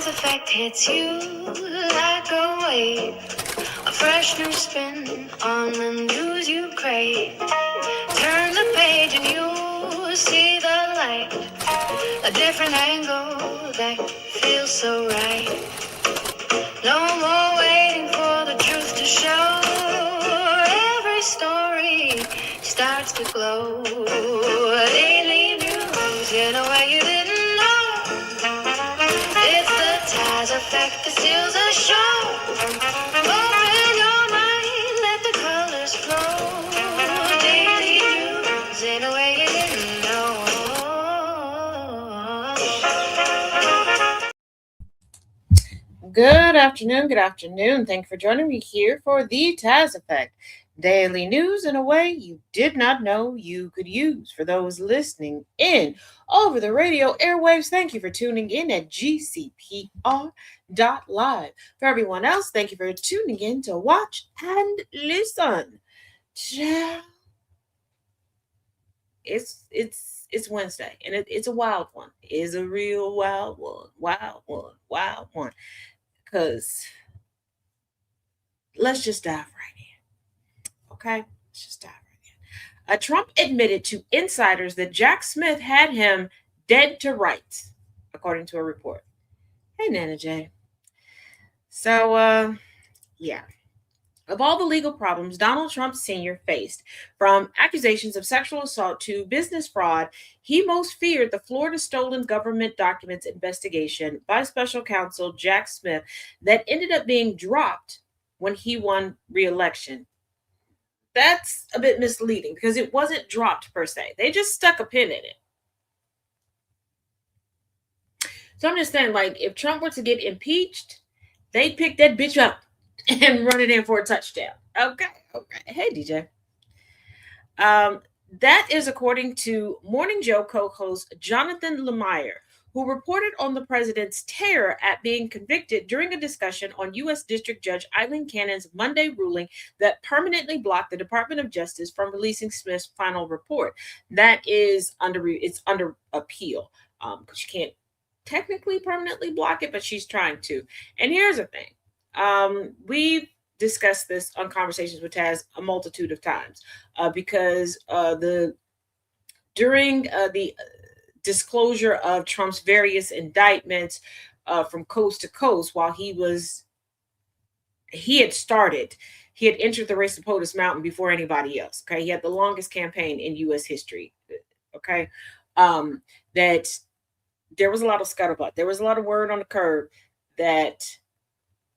Taz Effect hits you like a wave, a fresh new spin on the news you crave. Turn the page and you'll see the light, a different angle that feels so right. No more waiting for the truth to show. Every story starts to glow. Daily news in a way you didn't know. It's the Taz Effect that steals the show. Open your mind, let the colors flow. Daily news in a way you didn't know. Good afternoon. Thank you for joining me here for the Taz Effect. Daily news in a way you did not know you could use. For those listening in over the radio airwaves, thank you for tuning in at gcpr.live. For everyone else, thank you for tuning in to watch and listen. It's Wednesday, and it's a wild one. It's a real wild one. Because let's just dive right in. Okay? Let's just dive right in. Trump admitted to insiders that Jack Smith had him dead to rights, according to a report. Hey, Nana J. So, yeah. Of all the legal problems Donald Trump Sr. faced, from accusations of sexual assault to business fraud, he most feared the Florida stolen government documents investigation by special counsel Jack Smith that ended up being dropped when he won re-election. That's a bit misleading because it wasn't dropped per se. They just stuck a pin in it. So I'm just saying, like, if Trump were to get impeached, they'd pick that bitch up and run it in for a touchdown. Okay. Hey, DJ. That is according to Morning Joe co-host Jonathan Lemire, who reported on the president's terror at being convicted during a discussion on U.S. District Judge Eileen Cannon's Monday ruling that permanently blocked the Department of Justice from releasing Smith's final report. That is under appeal, because you can't technically permanently block it, but she's trying to. And here's the thing. We've discussed this on Conversations with Taz a multitude of times, because during the disclosure of Trump's various indictments from coast to coast, while he had entered the race to POTUS Mountain before anybody else. Okay, he had the longest campaign in U.S. history. Okay, that there was a lot of scuttlebutt. There was a lot of word on the curb that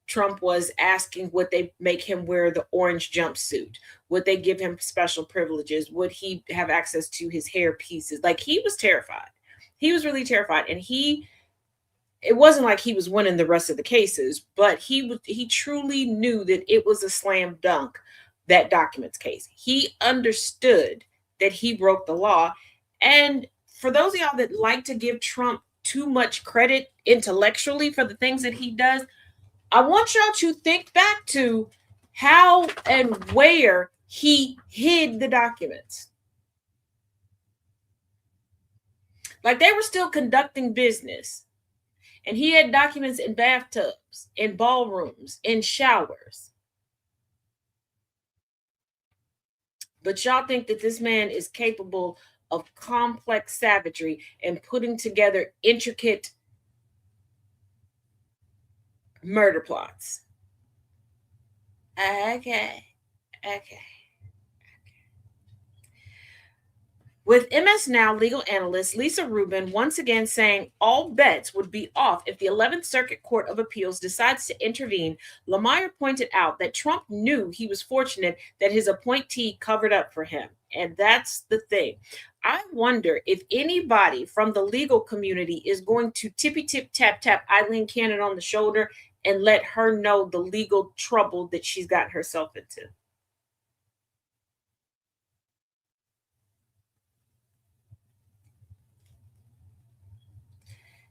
Trump was asking, would they make him wear the orange jumpsuit? Would they give him special privileges? Would he have access to his hair pieces? Like, he was terrified. He was really terrified. And it wasn't like he was winning the rest of the cases, but he truly knew that it was a slam dunk, that documents case. He understood that he broke the law. And for those of y'all that like to give Trump too much credit intellectually for the things that he does, I want y'all to think back to how and where he hid the documents. Like, they were still conducting business, and he had documents in bathtubs, in ballrooms, in showers. But y'all think that this man is capable of complex savagery and putting together intricate murder plots. Okay. With MS Now legal analyst Lisa Rubin once again saying all bets would be off if the 11th Circuit Court of Appeals decides to intervene, Lemire pointed out that Trump knew he was fortunate that his appointee covered up for him. And that's the thing. I wonder if anybody from the legal community is going to tap Eileen Cannon on the shoulder and let her know the legal trouble that she's gotten herself into.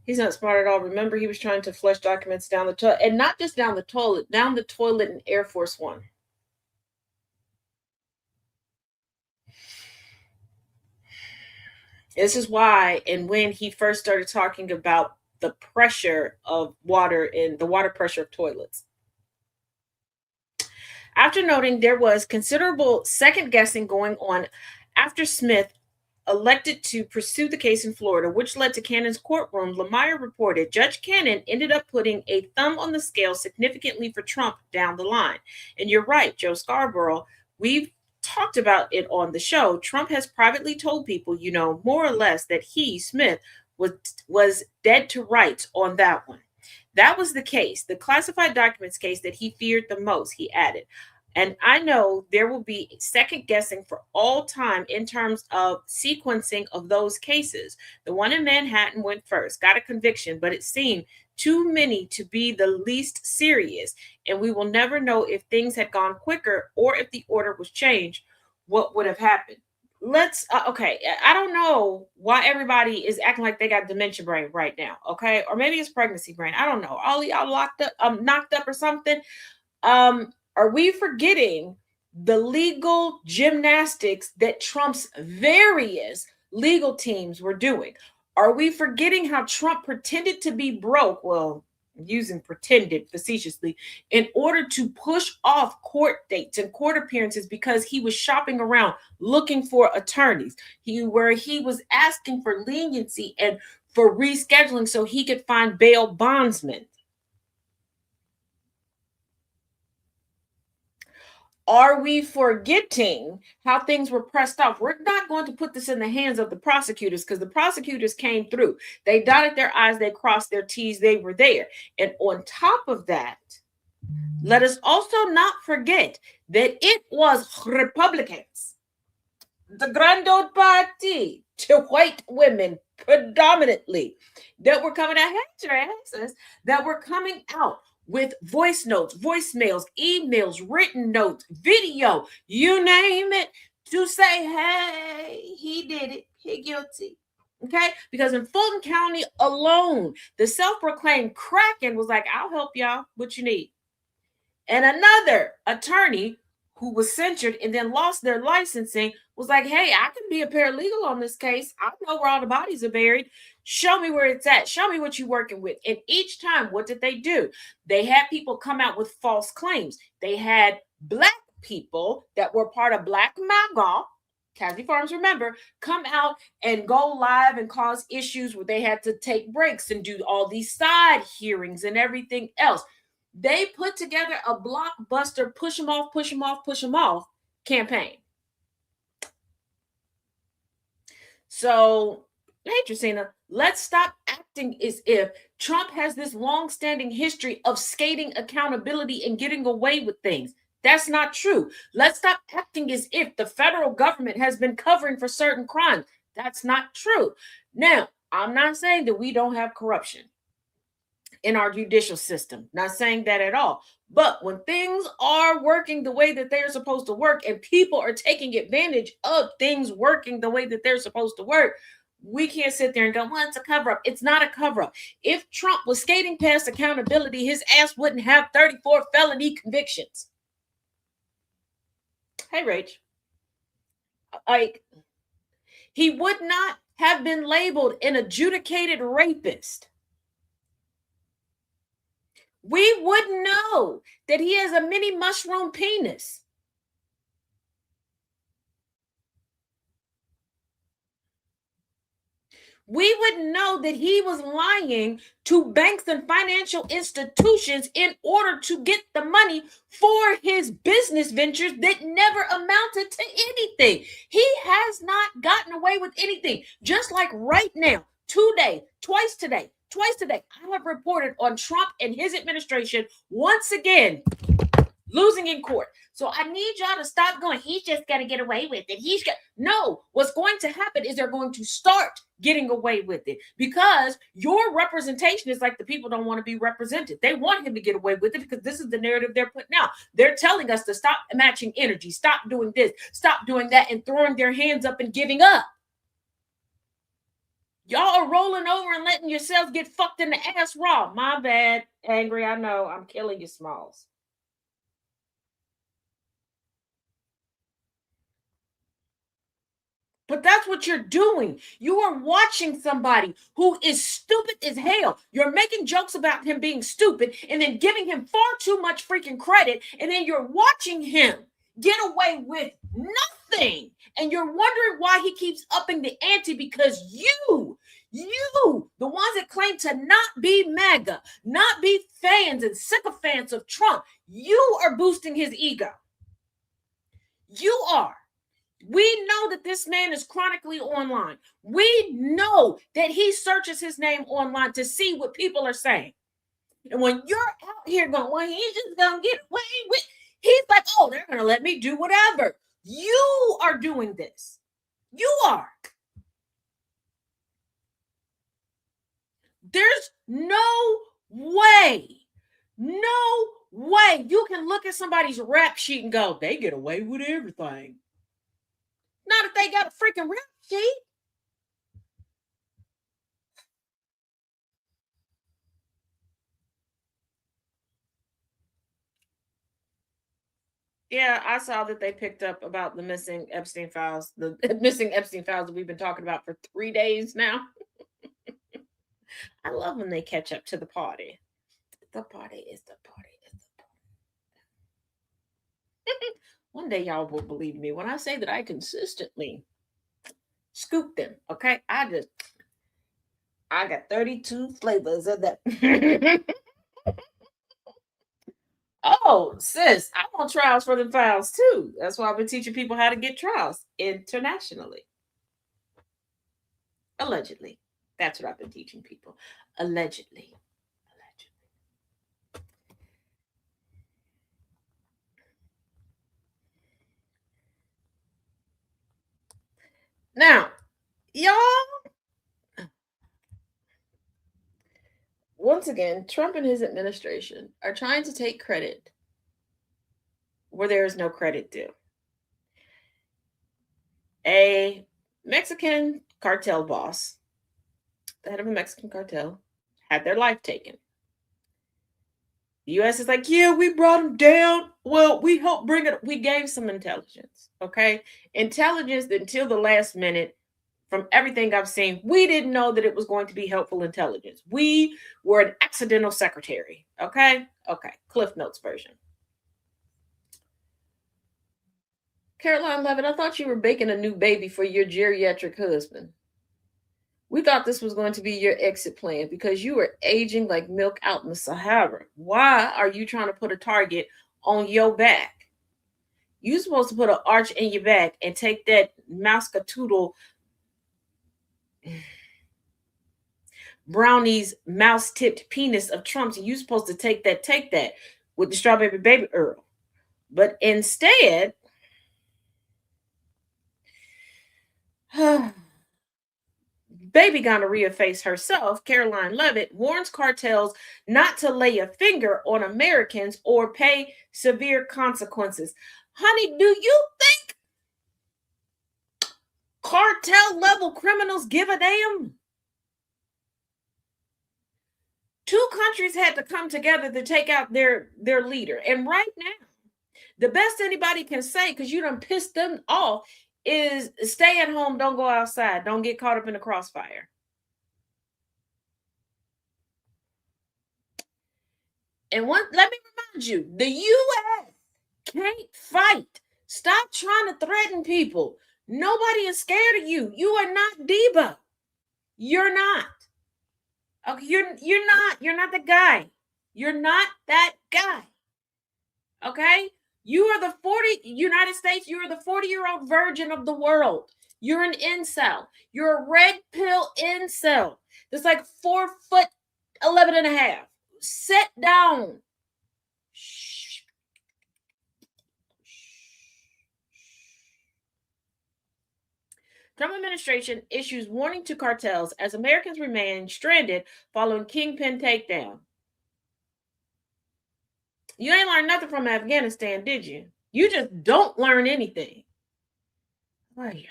He's not smart at all. Remember, he was trying to flush documents down the toilet, and not just down the toilet in Air Force One. This is why, and when he first started talking about the pressure of water in the water pressure of toilets. After noting there was considerable second guessing going on after Smith elected to pursue the case in Florida, which led to Cannon's courtroom, Lemire reported Judge Cannon ended up putting a thumb on the scale significantly for Trump down the line. And you're right, Joe Scarborough. We've talked about it on the show. Trump has privately told people, more or less that he, Smith, was dead to rights on that one. That was the case, the classified documents case that he feared the most, he added. And I know there will be second guessing for all time in terms of sequencing of those cases. The one in Manhattan went first, got a conviction, but it seemed too many to be the least serious. And we will never know if things had gone quicker or if the order was changed, what would have happened. Okay, I don't know why everybody is acting like they got dementia brain right now, okay? Or maybe it's pregnancy brain. I don't know. All y'all locked up, knocked up or something. Are we forgetting the legal gymnastics that Trump's various legal teams were doing? Are we forgetting how Trump pretended to be broke? Well, using pretended facetiously in order to push off court dates and court appearances because he was shopping around looking for attorneys. Where he was asking for leniency and for rescheduling so he could find bail bondsmen. Are we forgetting how things were pressed off? We're not going to put this in the hands of the prosecutors because the prosecutors came through. They dotted their I's, they crossed their T's, they were there. And on top of that, let us also not forget that it was Republicans, the Grand Old Party, to white women predominantly, that were coming out, that were coming out with voice notes, voicemails, emails, written notes, video, you name it, to say, hey, he did it, he guilty. Okay, because in Fulton County alone, the self-proclaimed Kraken was like, I'll help y'all, what you need. And another attorney who was censured and then lost their licensing was like, hey, I can be a paralegal on this case. I know where all the bodies are buried. Show me where it's at. Show me what you're working with. And each time, what did they do? They had people come out with false claims. They had Black people that were part of Black MAGA, Casualty Farms, remember, come out and go live and cause issues where they had to take breaks and do all these side hearings and everything else. They put together a blockbuster push them off, push them off, push them off campaign. So, hey, Trisina, let's stop acting as if Trump has this long-standing history of skating accountability and getting away with things. That's not true. Let's stop acting as if the federal government has been covering for certain crimes. That's not true. Now, I'm not saying that we don't have corruption in our judicial system. Not saying that at all. But when things are working the way that they're supposed to work and people are taking advantage of things working the way that they're supposed to work, we can't sit there and go, well, it's a cover-up. It's not a cover-up. If Trump was skating past accountability, his ass wouldn't have 34 felony convictions. Hey, Rach. Like, he would not have been labeled an adjudicated rapist. We wouldn't know that he has a mini mushroom penis. We wouldn't know that he was lying to banks and financial institutions in order to get the money for his business ventures that never amounted to anything. He has not gotten away with anything. Just like right now, twice today, I have reported on Trump and his administration once again losing in court. So I need y'all to stop going, he's just got to get away with it. No, what's going to happen is they're going to start getting away with it because your representation is like the people don't want to be represented. They want him to get away with it because this is the narrative they're putting out. They're telling us to stop matching energy, stop doing this, stop doing that, and throwing their hands up and giving up. Y'all are rolling over and letting yourselves get fucked in the ass raw. My bad. Angry, I know. I'm killing you, Smalls. But that's what you're doing. You are watching somebody who is stupid as hell. You're making jokes about him being stupid and then giving him far too much freaking credit. And then you're watching him get away with nothing. And you're wondering why he keeps upping the ante, because you, the ones that claim to not be MAGA, not be fans and sycophants of Trump, you are boosting his ego. You are. We know that this man is chronically online. We know that he searches his name online to see what people are saying. And when you're out here going, well, he's just going to get away with, he's like, oh, they're going to let me do whatever. You are doing this. You are. There's no way you can look at somebody's rap sheet and go, they get away with everything. Not if they got a freaking rap sheet. Yeah, I saw that they picked up about the missing Epstein files, the missing Epstein files that we've been talking about for 3 days now. I love when they catch up to the party. The party is the party is the party. One day y'all will believe me when I say that I consistently scoop them. Okay, I got 32 flavors of that. Oh, sis, I'm on trials for the files too. That's why I've been teaching people how to get trials internationally. Allegedly. That's what I've been teaching people. Allegedly. Now, y'all, once again, Trump and his administration are trying to take credit where there is no credit due. A Mexican cartel boss, the head of a Mexican cartel, had their life taken. The U.S. is like, yeah, we brought him down. Well, we helped bring it. We gave some intelligence, okay? Intelligence until the last minute. From everything I've seen, we didn't know that it was going to be helpful intelligence. We were an accidental secretary, okay? Okay, Cliff Notes version. Caroline Leavitt, I thought you were baking a new baby for your geriatric husband. We thought this was going to be your exit plan because you were aging like milk out in the Sahara. Why are you trying to put a target on your back? You're supposed to put an arch in your back and take that mousecatoodle brownie's mouse-tipped penis of Trump's, and you're supposed to take that with the strawberry baby Earl. But instead, baby gonorrhea face herself, Caroline Leavitt, warns cartels not to lay a finger on Americans or pay severe consequences. Honey, do you think cartel level criminals give a damn? Two countries had to come together to take out their leader. And right now, the best anybody can say, because you done pissed them off, is stay at home, don't go outside, don't get caught up in the crossfire. And let me remind you, the U.S. can't fight. Stop trying to threaten people. Nobody is scared of you. You are not Debo. You're not. Okay, you're not. You're not the guy. You're not that guy. Okay? You are the United States, you are the 40-year-old virgin of the world. You're an incel. You're a red pill incel. That's like 4'11" and a half. Sit down. Shh. Trump administration issues warning to cartels as Americans remain stranded following kingpin takedown. You ain't learned nothing from Afghanistan, did you? You just don't learn anything. The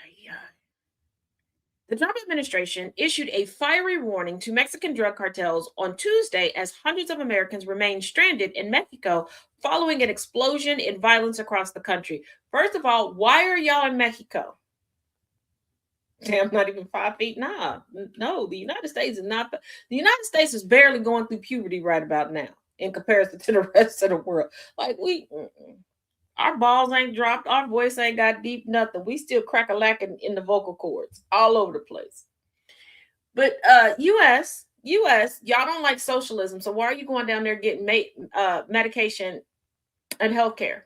Trump administration issued a fiery warning to Mexican drug cartels on Tuesday as hundreds of Americans remain stranded in Mexico following an explosion in violence across the country. First of all, why are y'all in Mexico? Damn, not even 5 feet. Nah, no, the United States is not. The United States is barely going through puberty right about now in comparison to the rest of the world. Like our balls ain't dropped, our voice ain't got deep, nothing. We still crack a lacking in the vocal cords all over the place. But US, y'all don't like socialism, so why are you going down there getting medication and healthcare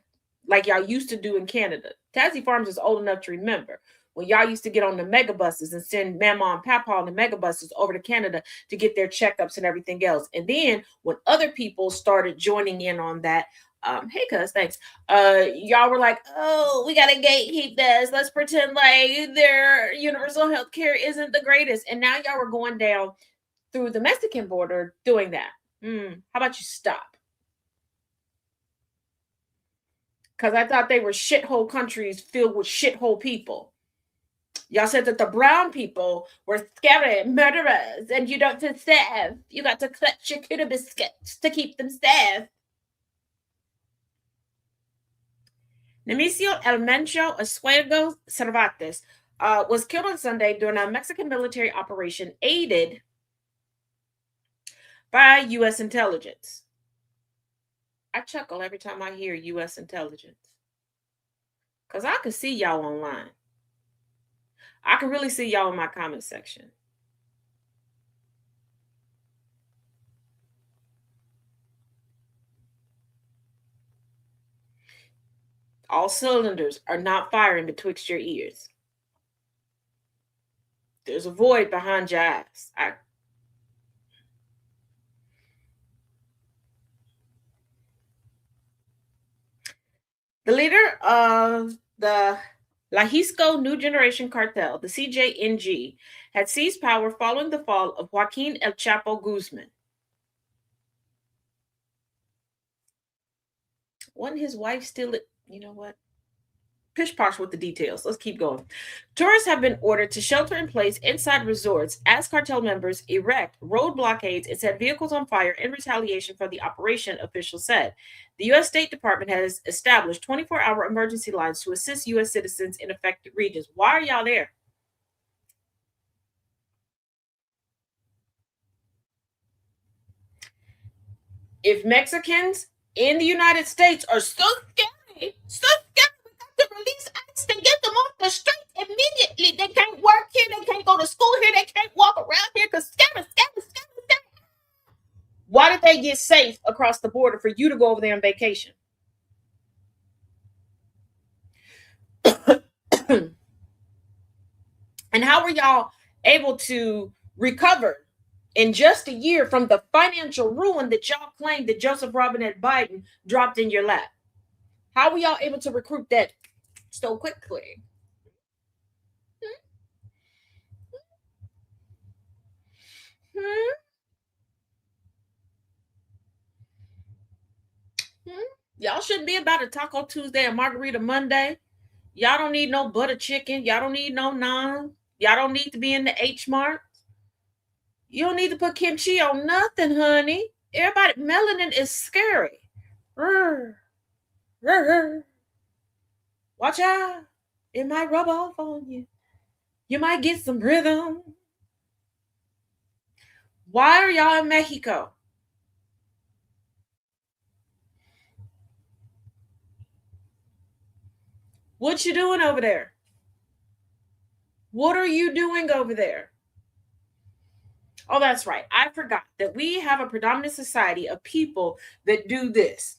like y'all used to do in Canada? Tassie Farms is old enough to remember when y'all used to get on the mega buses and send Mama and Papa on the mega buses over to Canada to get their checkups and everything else. And then when other people started joining in on that, hey cuz, thanks. Y'all were like, oh, we gotta gatekeep this. Let's pretend like their universal health care isn't the greatest. And now y'all were going down through the Mexican border doing that. How about you stop? Because I thought they were shithole countries filled with shithole people. Y'all said that the brown people were scary murderers and you don't deserve. You got to clutch your Cuda biscuits to keep them safe. Nemesio Elmencho Esfuego Cervantes was killed on Sunday during a Mexican military operation aided by U.S. intelligence. I chuckle every time I hear U.S. intelligence because I can see y'all online. I can really see y'all in my comment section. All cylinders are not firing betwixt your ears. There's a void behind your eyes. The leader of the Jalisco New Generation Cartel, the CJNG, had seized power following the fall of Joaquin El Chapo Guzman. Wasn't his wife still? You know what? Pish posh with the details. Let's keep going. Tourists have been ordered to shelter in place inside resorts as cartel members erect road blockades and set vehicles on fire in retaliation for the operation, officials said. The U.S. State Department has established 24-hour emergency lines to assist U.S. citizens in affected regions. Why are y'all there? If Mexicans in the United States are so scary, we got to release ICE to get them off the street immediately. They can't work here, they can't go to school here, they can't walk around here because scary. Why did they get safe across the border for you to go over there on vacation? And how were y'all able to recover in just a year from the financial ruin that y'all claimed that Joseph Robinette Biden dropped in your lap? How were y'all able to recruit that so quickly? Y'all shouldn't be about a Taco Tuesday and Margarita Monday. Y'all don't need no butter chicken. Y'all don't need no naan. Y'all don't need to be in the H Mart. You don't need to put kimchi on nothing, honey. Everybody, melanin is scary. Watch out. It might rub off on you. You might get some rhythm. Why are y'all in Mexico? What you doing over there? What are you doing over there? Oh, that's right. I forgot that we have a predominant society of people that do this.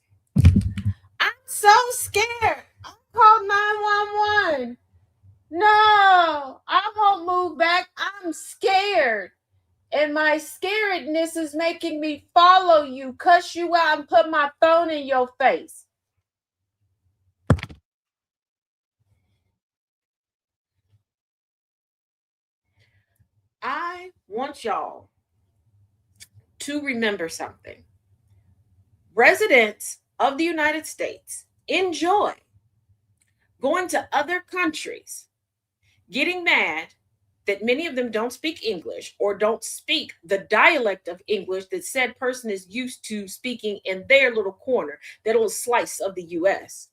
I'm so scared. I called 911. No, I won't move back. I'm scared. And my scaredness is making me follow you, cuss you out, and put my phone in your face. I want y'all to remember something. Residents of the United States enjoy going to other countries, getting mad that many of them don't speak English or don't speak the dialect of English that said person is used to speaking in their little corner, their little slice of the US.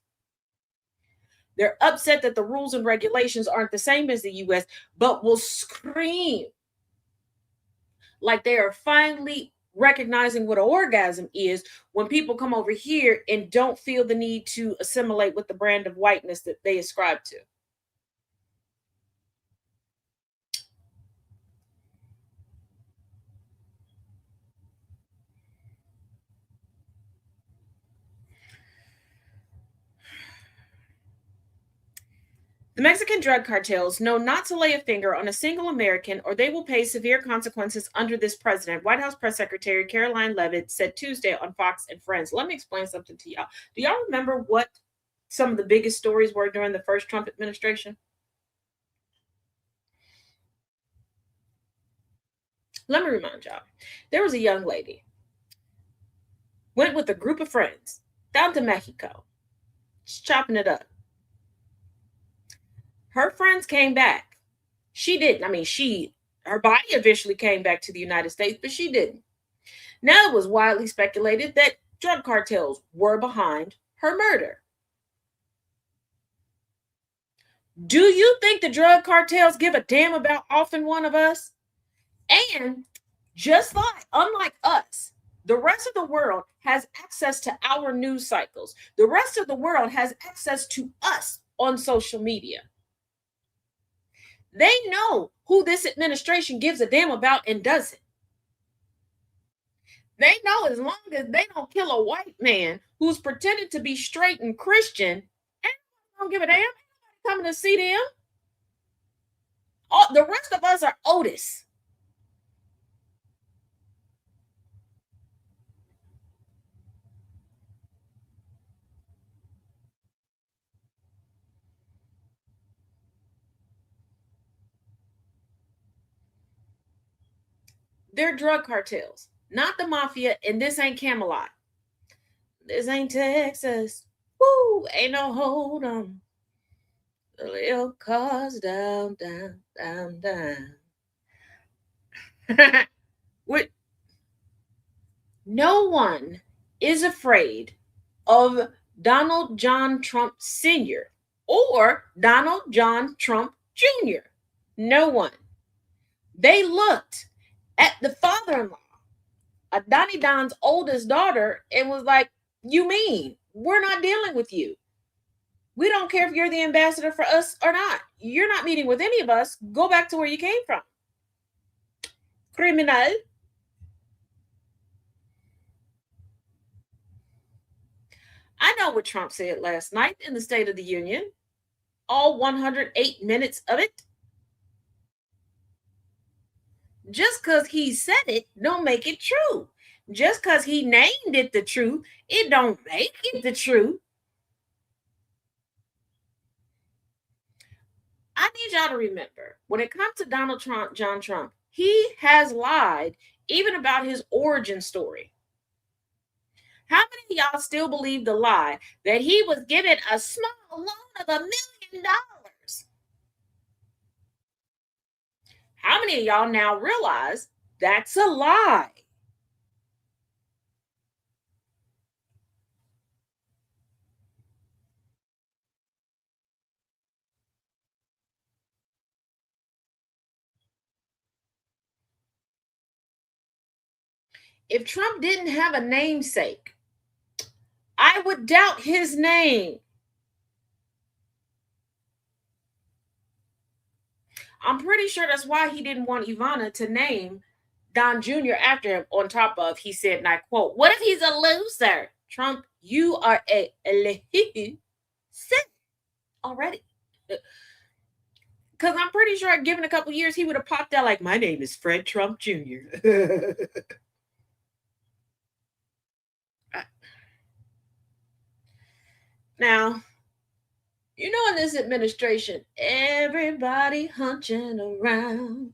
They're upset that the rules and regulations aren't the same as the US, but will scream like they are finally recognizing what an orgasm is when people come over here and don't feel the need to assimilate with the brand of whiteness that they ascribe to. The Mexican drug cartels know not to lay a finger on a single American or they will pay severe consequences under this president, White House Press Secretary Caroline Leavitt said Tuesday on Fox and Friends. Let me explain something to y'all. Do y'all remember what some of the biggest stories were during the first Trump administration? Let me remind y'all. There was a young lady, went with a group of friends down to Mexico, just chopping it up. Her friends came back. She didn't. I mean, her body eventually came back to the United States, but she didn't. Now it was widely speculated that drug cartels were behind her murder. Do you think the drug cartels give a damn about often one of us? And just like, unlike us, the rest of the world has access to our news cycles. The rest of the world has access to us on social media. They know who this administration gives a damn about and doesn't. They know as long as they don't kill a white man who's pretending to be straight and Christian, they don't give a damn. Coming to see them. The rest of us are Otis. They're drug cartels, not the mafia, and this ain't Camelot. This ain't Texas. Woo, ain't no hold on. The little cars down, down, down, down. What? No one is afraid of Donald John Trump Sr. or Donald John Trump Jr. No one. They looked at the father-in-law, Donnie Don's oldest daughter, and was like, you mean we're not dealing with you? We don't care if you're the ambassador for us or not. You're not meeting with any of us. Go back to where you came from. Criminal. I know what Trump said last night in the State of the Union. All 108 minutes of it. Just because he said it don't make it true. Just because he named it the truth, it don't make it the truth. I need y'all to remember, when it comes to Donald Trump, John Trump, he has lied even about his origin story. How many of y'all still believe the lie that he was given a small loan of $1 million? How many of y'all now realize that's a lie? If Trump didn't have a namesake, I would doubt his name. I'm pretty sure that's why he didn't want Ivana to name Don Jr. after him. On top of, he said, and I quote, what if he's a loser? Trump, you are a loser already. Because I'm pretty sure given a couple years, he would have popped out like, my name is Fred Trump Jr. Now, you know, in this administration, everybody hunching around.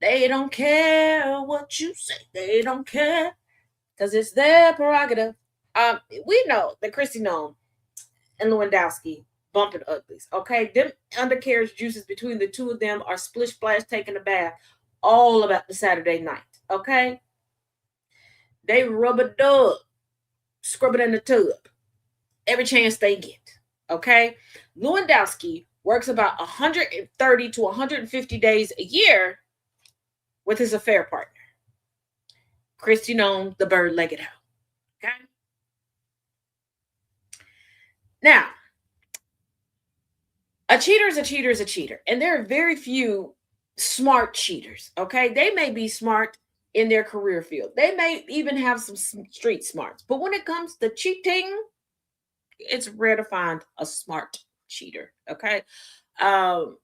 They don't care what you say. They don't care because it's their prerogative. We know that Chrissy Noem and Lewandowski bumping uglies. Okay, them undercarriage juices between the two of them are splish splash taking a bath all about the Saturday night. Okay, they rub a dub, scrub it in the tub every chance they get. Okay. Lewandowski works about 130 to 150 days a year with his affair partner, Christy Noem, the bird legged hoe. Okay. Now, a cheater is a cheater is a cheater. And there are very few smart cheaters. Okay. They may be smart in their career field, they may even have some street smarts. But when it comes to cheating, it's rare to find a smart cheater. Okay. Um,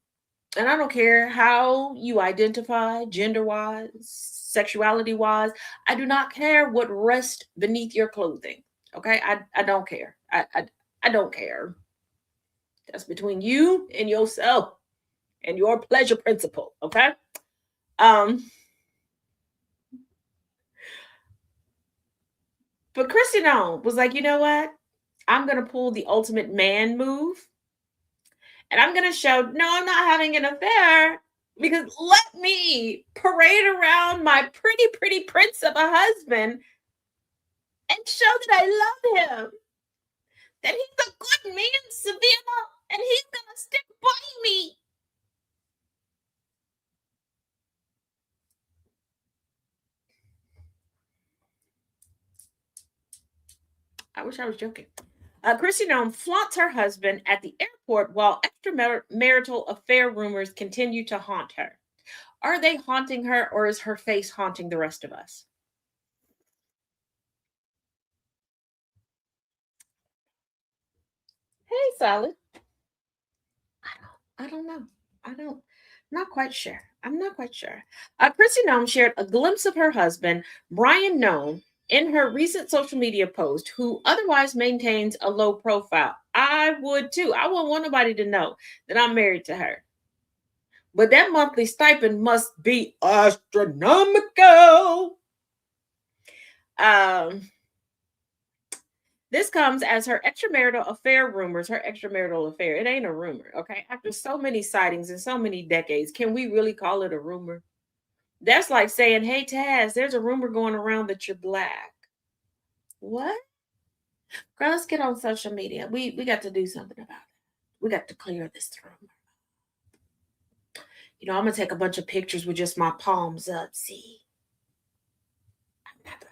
and I don't care how you identify gender wise, sexuality wise. I do not care what rests beneath your clothing. Okay. I don't care. I don't care. That's between you and yourself and your pleasure principle. Okay. Um, but Christian on was like, you know what? I'm gonna pull the ultimate man move, and I'm gonna show no, I'm not having an affair, because let me parade around my pretty prince of a husband and show that I love him, that he's a good man, Savannah, and he's gonna stick by me. I wish I was joking. Chrissy Nome flaunts her husband at the airport while extramarital affair rumors continue to haunt her. Are they haunting her, or is her face haunting the rest of us? Hey, Solid. I don't know. I don't. Not quite sure. I'm not quite sure. Chrissy Nome shared a glimpse of her husband, Brian Nome, in her recent social media post, who otherwise maintains a low profile. I would too. I wouldn't want nobody to know that I'm married to her. But that monthly stipend must be astronomical. Um, this comes as her extramarital affair rumors, her extramarital affair. It ain't a rumor, okay? After so many sightings in so many decades, can we really call it a rumor? That's like saying, hey, Taz, there's a rumor going around that you're black. What? Girl, let's get on social media. We got to do something about it. We got to clear this rumor. I'm gonna take a bunch of pictures with just my palms up. See, I'm not black.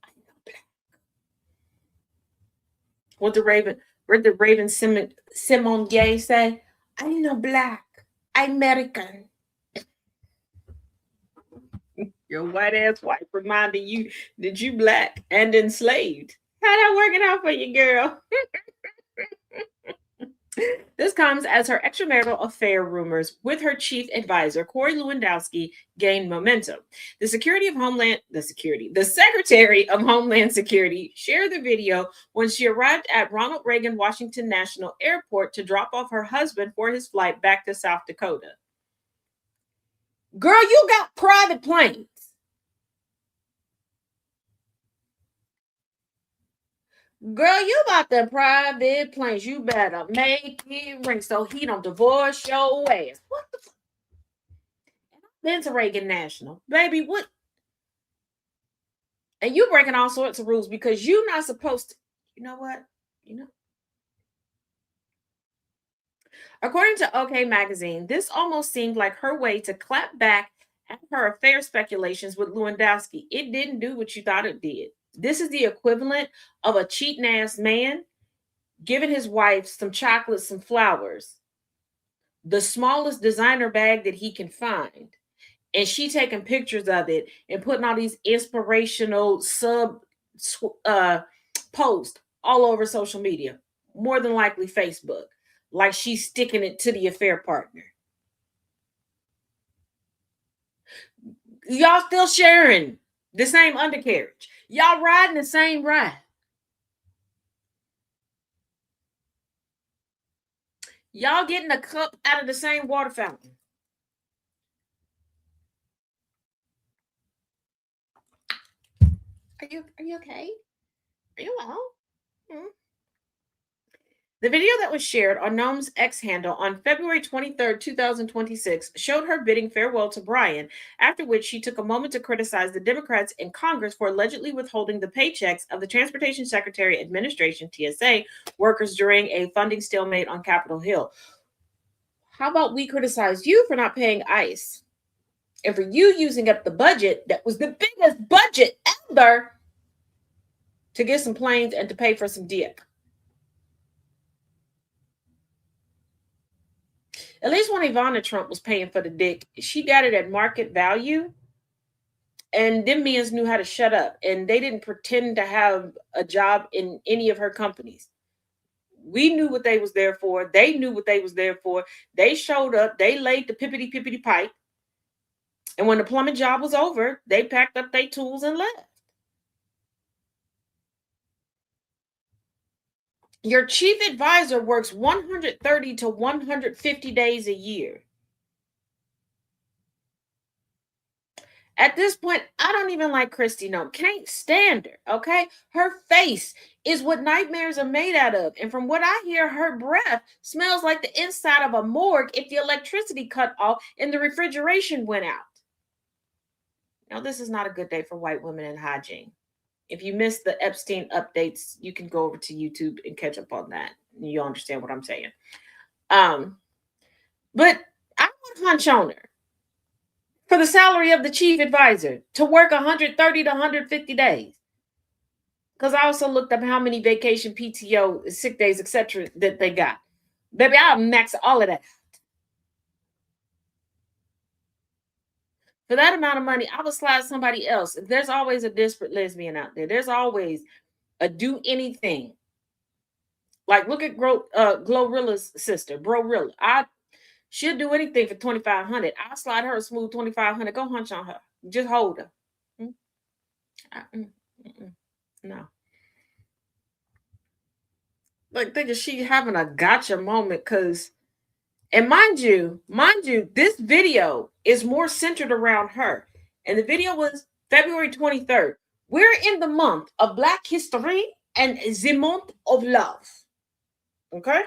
I'm not black. What the Raven Simon Gay say? I'm not black. I'm American. Your white ass wife reminding you that you black and enslaved. How that working out for you, girl? This comes as her extramarital affair rumors with her chief advisor, Corey Lewandowski, gained momentum. The Secretary of Homeland Security shared the video when she arrived at Ronald Reagan Washington National Airport to drop off her husband for his flight back to South Dakota. Girl, you got private planes. Girl, you about the private planes. You better make it ring so he don't divorce your ass. What the fuck? Been to Reagan National. Baby, what? And you breaking all sorts of rules because you're not supposed to. You know what? You know. According to OK Magazine, this almost seemed like her way to clap back at her affair speculations with Lewandowski. It didn't do what you thought it did. This is the equivalent of a cheating ass man giving his wife some chocolates, some flowers, the smallest designer bag that he can find, and she taking pictures of it and putting all these inspirational uh, posts all over social media, more than likely Facebook, like she's sticking it to the affair partner. Y'all still sharing the same undercarriage. Y'all riding the same ride. Y'all getting a cup out of the same water fountain. Are you okay? Are you well? Hmm? The video that was shared on Noem's X handle on February 23rd, 2026, showed her bidding farewell to Brian, after which she took a moment to criticize the Democrats in Congress for allegedly withholding the paychecks of the Transportation Secretary Administration, TSA, workers during a funding stalemate on Capitol Hill. How about we criticize you for not paying ICE? And for you using up the budget that was the biggest budget ever to get some planes and to pay for some dick. At least when Ivana Trump was paying for the dick, she got it at market value. And them mans knew how to shut up. And they didn't pretend to have a job in any of her companies. We knew what they was there for. They knew what they was there for. They showed up. They laid the pippity pipe. And when the plumbing job was over, they packed up their tools and left. Your chief advisor works 130 to 150 days a year. At this point, I don't even like Kristi Noem. Can't stand her, okay? Her face is what nightmares are made out of. And from what I hear, her breath smells like the inside of a morgue if the electricity cut off and the refrigeration went out. Now, this is not a good day for white women in hygiene. If you missed the Epstein updates, you can go over to YouTube and catch up on that. You'll understand what I'm saying. But I would hunch on her for the salary of the chief advisor to work 130 to 150 days. Because I also looked up how many vacation, PTO, sick days, etc. that they got. Baby, I'll max all of that. For that amount of money, I would slide somebody else. There's always a desperate lesbian out there. There's always a do anything. Like, look at Glorilla's sister, Brorilla. She'll do anything for $2,500. I'll slide her a smooth $2,500. Go hunch on her. Just hold her. No. Like, think of she having a gotcha moment because, and mind you, this video is more centered around her. And the video was February 23rd. We're in the month of Black History and the month of love. Okay?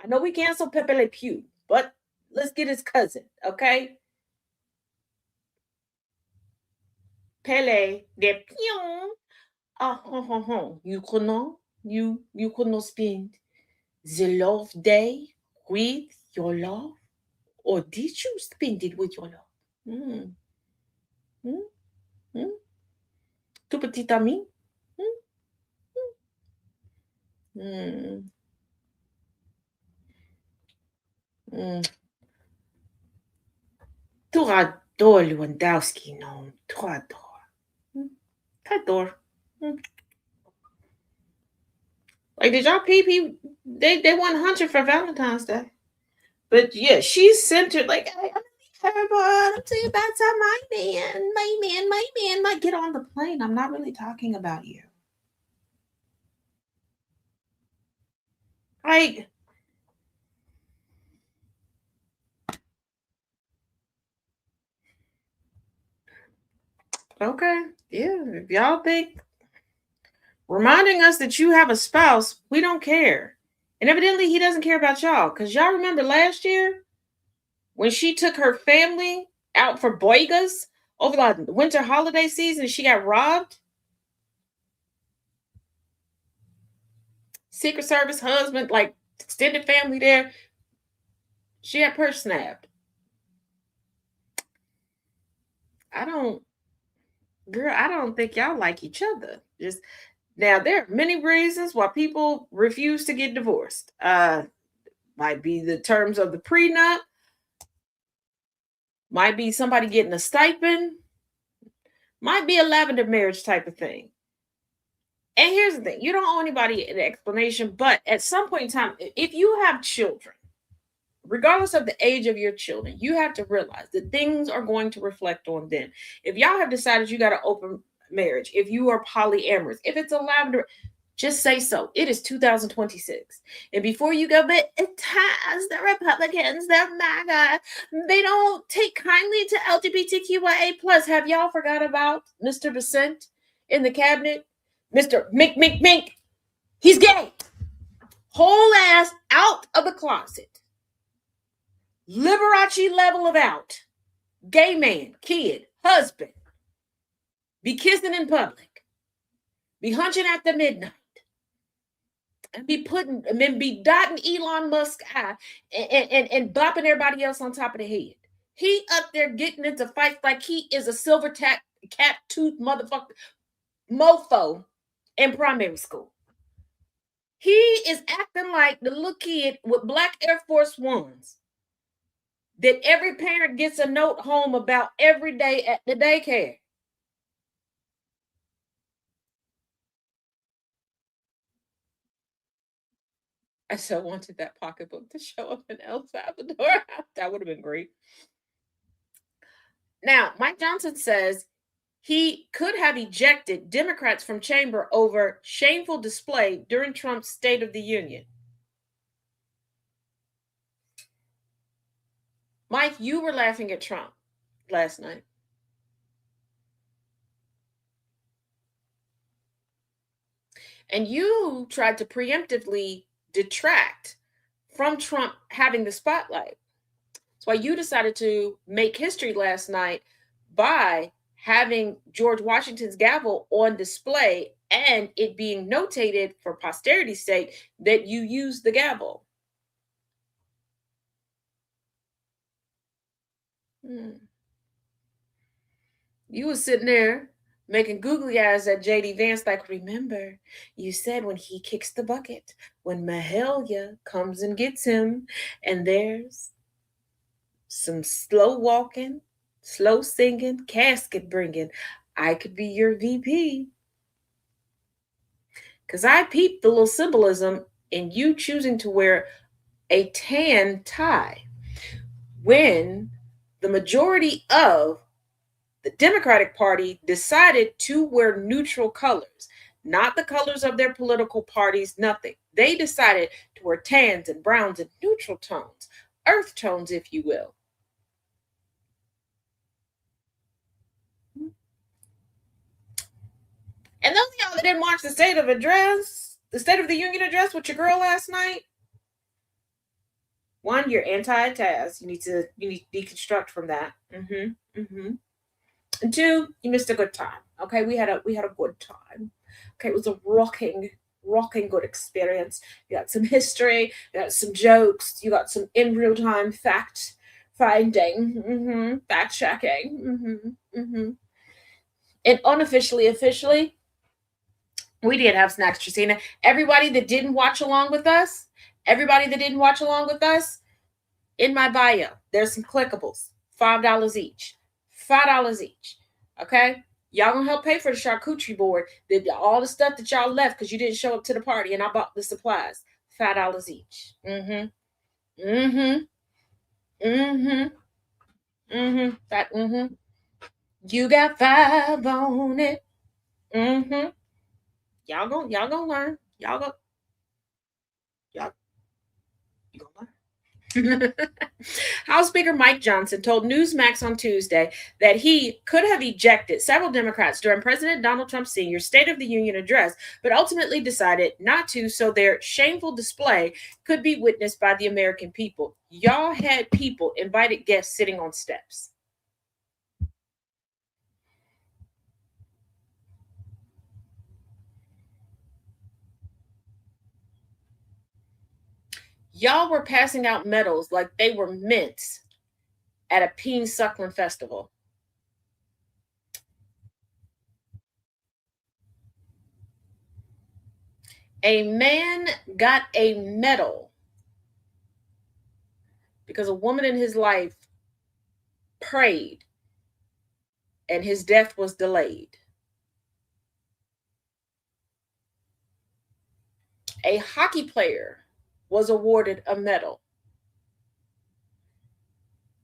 I know we canceled Pepe Le Pew, but let's get his cousin, okay? Pele de Pew. You could not spend the love day with your love? Or did you spend it with your love? Tu petit ami? Tu adores Lewandowski, no? Tu adores. Adore. Like, did y'all peep? They won 100 for Valentine's Day. But yeah, she's centered. Like, I'm her, but I'm telling you about my man might get on the plane. I'm not really talking about you. Like, okay, yeah, if y'all think reminding us that you have a spouse, we don't care. And evidently he doesn't care about y'all. Because y'all remember last year when she took her family out for boigas over the winter holiday season, she got robbed? Secret Service husband, like extended family there. She had purse snapped. I don't think y'all like each other. Just now, there are many reasons why people refuse to get divorced. Might be the terms of the prenup. Might be somebody getting a stipend. Might be a lavender marriage type of thing. And here's the thing. You don't owe anybody an explanation, but at some point in time, if you have children, regardless of the age of your children, you have to realize that things are going to reflect on them. If y'all have decided you got an open marriage, if you are polyamorous, if it's a lavender, just say so. It is 2026. And before you go, but it has the Republicans, they're MAGA. They don't take kindly to LGBTQIA+. Have y'all forgot about Mr. Besant in the cabinet? Mr. Mink. He's gay. Whole ass out of the closet. Liberace level of out. Gay man, kid, husband. Be kissing in public. Be hunching after midnight. And be dotting Elon Musk eye and bopping everybody else on top of the head. He up there getting into fights like he is a silver cat tooth motherfucker mofo in primary school. He is acting like the little kid with black Air Force Ones that every parent gets a note home about every day at the daycare. I so wanted that pocketbook to show up in El Salvador. That would have been great. Now, Mike Johnson says he could have ejected Democrats from chamber over shameful display during Trump's State of the Union. Mike, you were laughing at Trump last night. And you tried to preemptively detract from Trump having the spotlight. That's why you decided to make history last night by having George Washington's gavel on display and it being notated for posterity's sake that you used the gavel. You was sitting there making googly eyes at JD Vance like, remember, you said when he kicks the bucket, when Mahalia comes and gets him, and there's some slow walking, slow singing, casket bringing, I could be your VP. Because I peeped the little symbolism in you choosing to wear a tan tie when the majority of the Democratic Party decided to wear neutral colors, not the colors of their political parties, nothing. They decided to wear tans and browns and neutral tones, earth tones, if you will. And those of y'all that didn't watch the State of the Union address with your girl last night, one, you're anti-Taz. You need to deconstruct from that. And two, you missed a good time. Okay, we had a good time. Okay, it was a rocking good experience. You got some history, you got some jokes, you got some in real time fact finding, fact checking, and unofficially, officially, we did have snacks, Tristina. Everybody that didn't watch along with us, in my bio, there's some clickables, $5 each. $5 each. Okay? Y'all gonna help pay for the charcuterie board, all the stuff that y'all left because you didn't show up to the party and I bought the supplies. $5 each. You got 5 on it. Y'all gonna learn. Y'all you gonna learn. House Speaker Mike Johnson told Newsmax on Tuesday that he could have ejected several Democrats during President Donald Trump Sr.'s State of the Union address, but ultimately decided not to so their shameful display could be witnessed by the American people. Y'all had people, invited guests, sitting on steps. Y'all were passing out medals like they were mints at a peen suckling festival. A man got a medal because a woman in his life prayed and his death was delayed. A hockey player was awarded a medal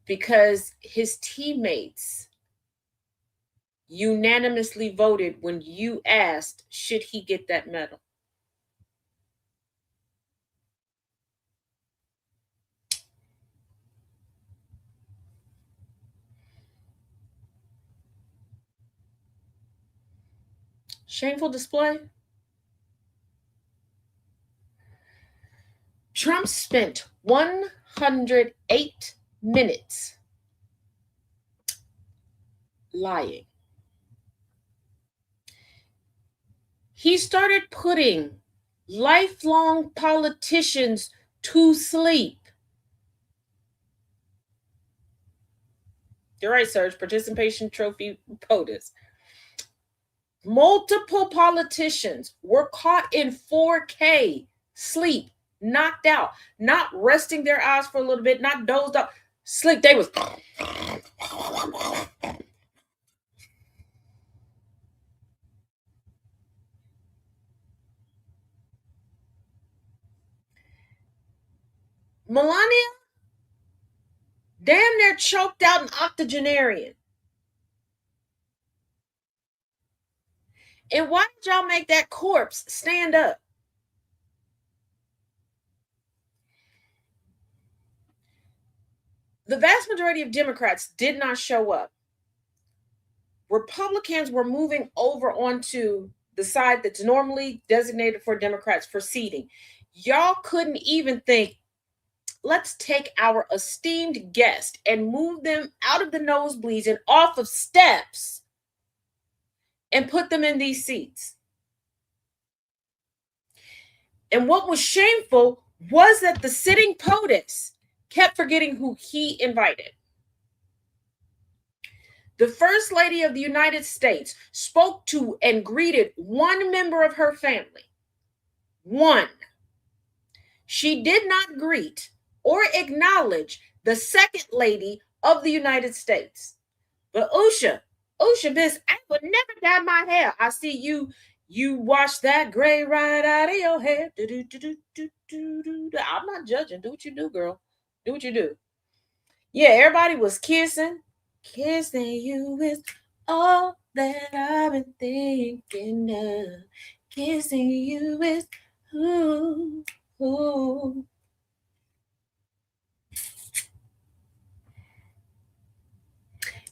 because his teammates unanimously voted when you asked, should he get that medal? Shameful display. Trump spent 108 minutes lying. He started putting lifelong politicians to sleep. You're right, Serge. Participation trophy POTUS. Multiple politicians were caught in 4K sleep, knocked out, not resting their eyes for a little bit, not dozed off. Sleep. They was. Melania damn near choked out an octogenarian. And why did y'all make that corpse stand up? The vast majority of Democrats did not show up. Republicans were moving over onto the side that's normally designated for Democrats for seating. Y'all couldn't even think, let's take our esteemed guest and move them out of the nosebleeds and off of steps and put them in these seats. And what was shameful was that the sitting POTUS kept forgetting who he invited. The First Lady of the United States spoke to and greeted one member of her family. One. She did not greet or acknowledge the Second Lady of the United States. But Usha, miss, I would never dye my hair. I see you wash that gray right out of your hair. I'm not judging. Do what you do, girl. Do what you do. Yeah, everybody was kissing. Kissing you is all that I've been thinking of. Kissing you is ooh.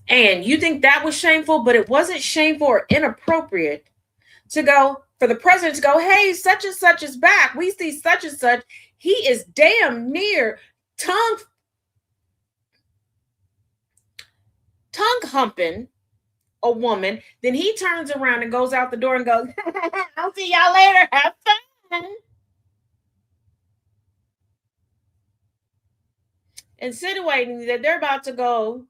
And you think that was shameful, but it wasn't shameful or inappropriate to go for the president to go, hey, such and such is back. We see such and such. He is damn near tongue humping a woman. Then he turns around and goes out the door and goes, I'll see y'all later. Have fun. Insinuating that they're about to go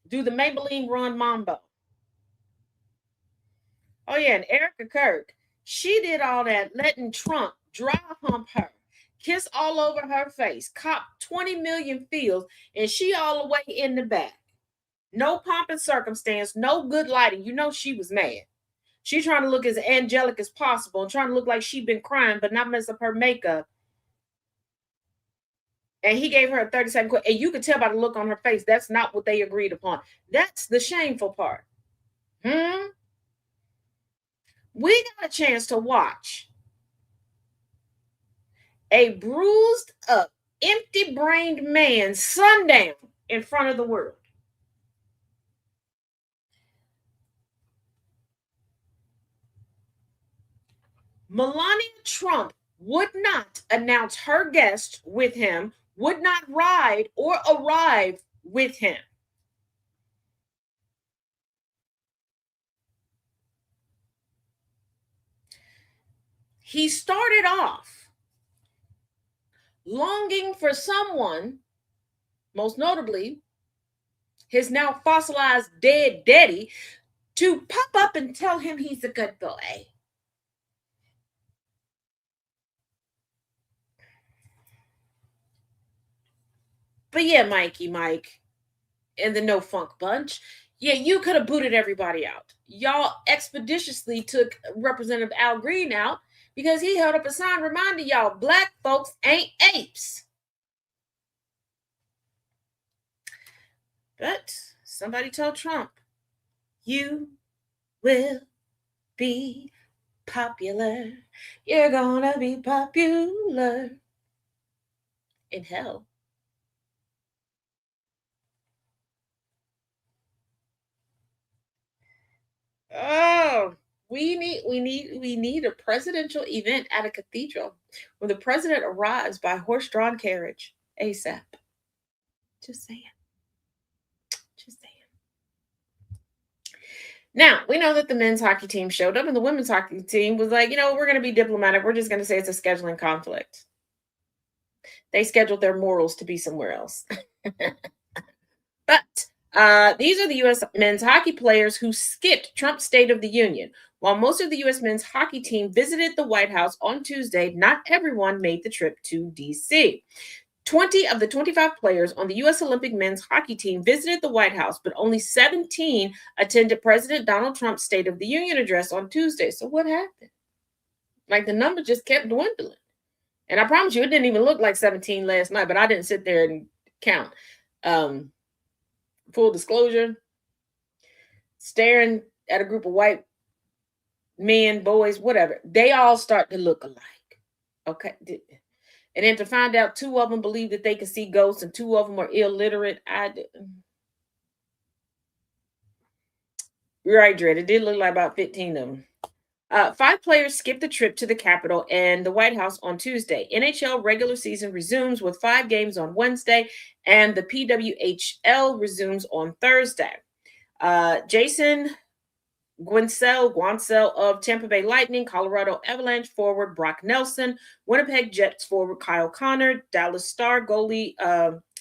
do the Maybelline Run Mambo. Oh, yeah, and Erica Kirk, she did all that, letting Trump dry hump her, kiss all over her face, cop 20 million feels, and she all the way in the back. No pomp and circumstance, no good lighting. You know she was mad. She trying to look as angelic as possible and trying to look like she'd been crying, but not mess up her makeup. And he gave her a 30-second quick. And you could tell by the look on her face, that's not what they agreed upon. That's the shameful part. We got a chance to watch a bruised up, empty-brained man sundown in front of the world. Melania Trump would not announce her guest with him, would not ride or arrive with him. He started off longing for someone, most notably his now fossilized dead daddy, to pop up and tell him he's a good boy. But yeah, Mikey Mike and the No Funk Bunch, yeah, you could have booted everybody out. Y'all expeditiously took Representative Al Green out because he held up a sign reminding y'all black folks ain't apes. But somebody told Trump, you will be popular. You're gonna be popular in hell. Oh, We need a presidential event at a cathedral where the president arrives by horse-drawn carriage ASAP. Just saying. Just saying. Now, we know that the men's hockey team showed up and the women's hockey team was like, we're going to be diplomatic. We're just going to say it's a scheduling conflict. They scheduled their morals to be somewhere else. But these are the U.S. men's hockey players who skipped Trump's State of the Union. While most of the U.S. men's hockey team visited the White House on Tuesday, not everyone made the trip to D.C. 20 of the 25 players on the U.S. Olympic men's hockey team visited the White House, but only 17 attended President Donald Trump's State of the Union address on Tuesday. So what happened? Like the number just kept dwindling. And I promise you, it didn't even look like 17 last night, but I didn't sit there and count. Full disclosure, staring at a group of white men, boys, whatever, they all start to look alike. Okay. And then to find out 2 of them believe that they can see ghosts and 2 of them are illiterate. You're right, Dredd. It did look like about 15 of them. 5 players skipped the trip to the Capitol and the White House on Tuesday. NHL regular season resumes with 5 games on Wednesday, and the PWHL resumes on Thursday. Jason Guancel of Tampa Bay Lightning, Colorado Avalanche forward Brock Nelson, Winnipeg Jets forward Kyle Connor, Dallas Star goalie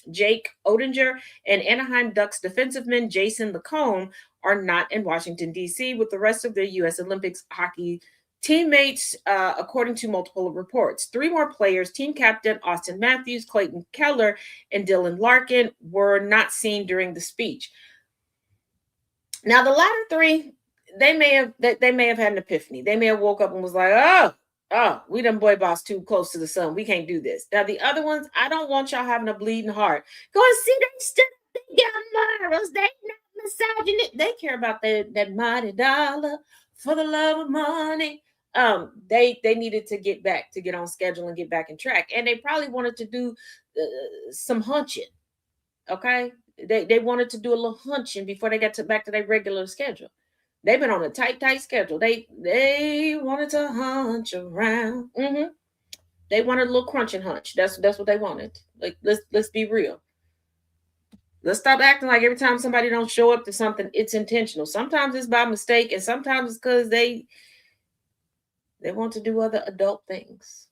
Jake Odinger, and Anaheim Ducks defenseman Jason Lacombe are not in Washington, D.C. with the rest of their U.S. Olympics hockey teammates, according to multiple reports. 3 more players, team captain Austin Matthews, Clayton Keller, and Dylan Larkin, were not seen during the speech. Now, the latter 3, they may have had an epiphany. They may have woke up and was like, oh, we done boy boss too close to the sun. We can't do this. Now, the other ones, I don't want y'all having a bleeding heart. Go and see they still got morals. They not misogynist. They care about that mighty dollar for the love of money. They needed to get on schedule and get back in track. And they probably wanted to do some hunching. Okay? They wanted to do a little hunching before they got back to their regular schedule. They've been on a tight schedule. They wanted to hunch around. Mm-hmm. They wanted a little crunch and hunch. That's what they wanted. Like let's be real. Let's stop acting like every time somebody don't show up to something, it's intentional. Sometimes it's by mistake, and sometimes it's because they want to do other adult things.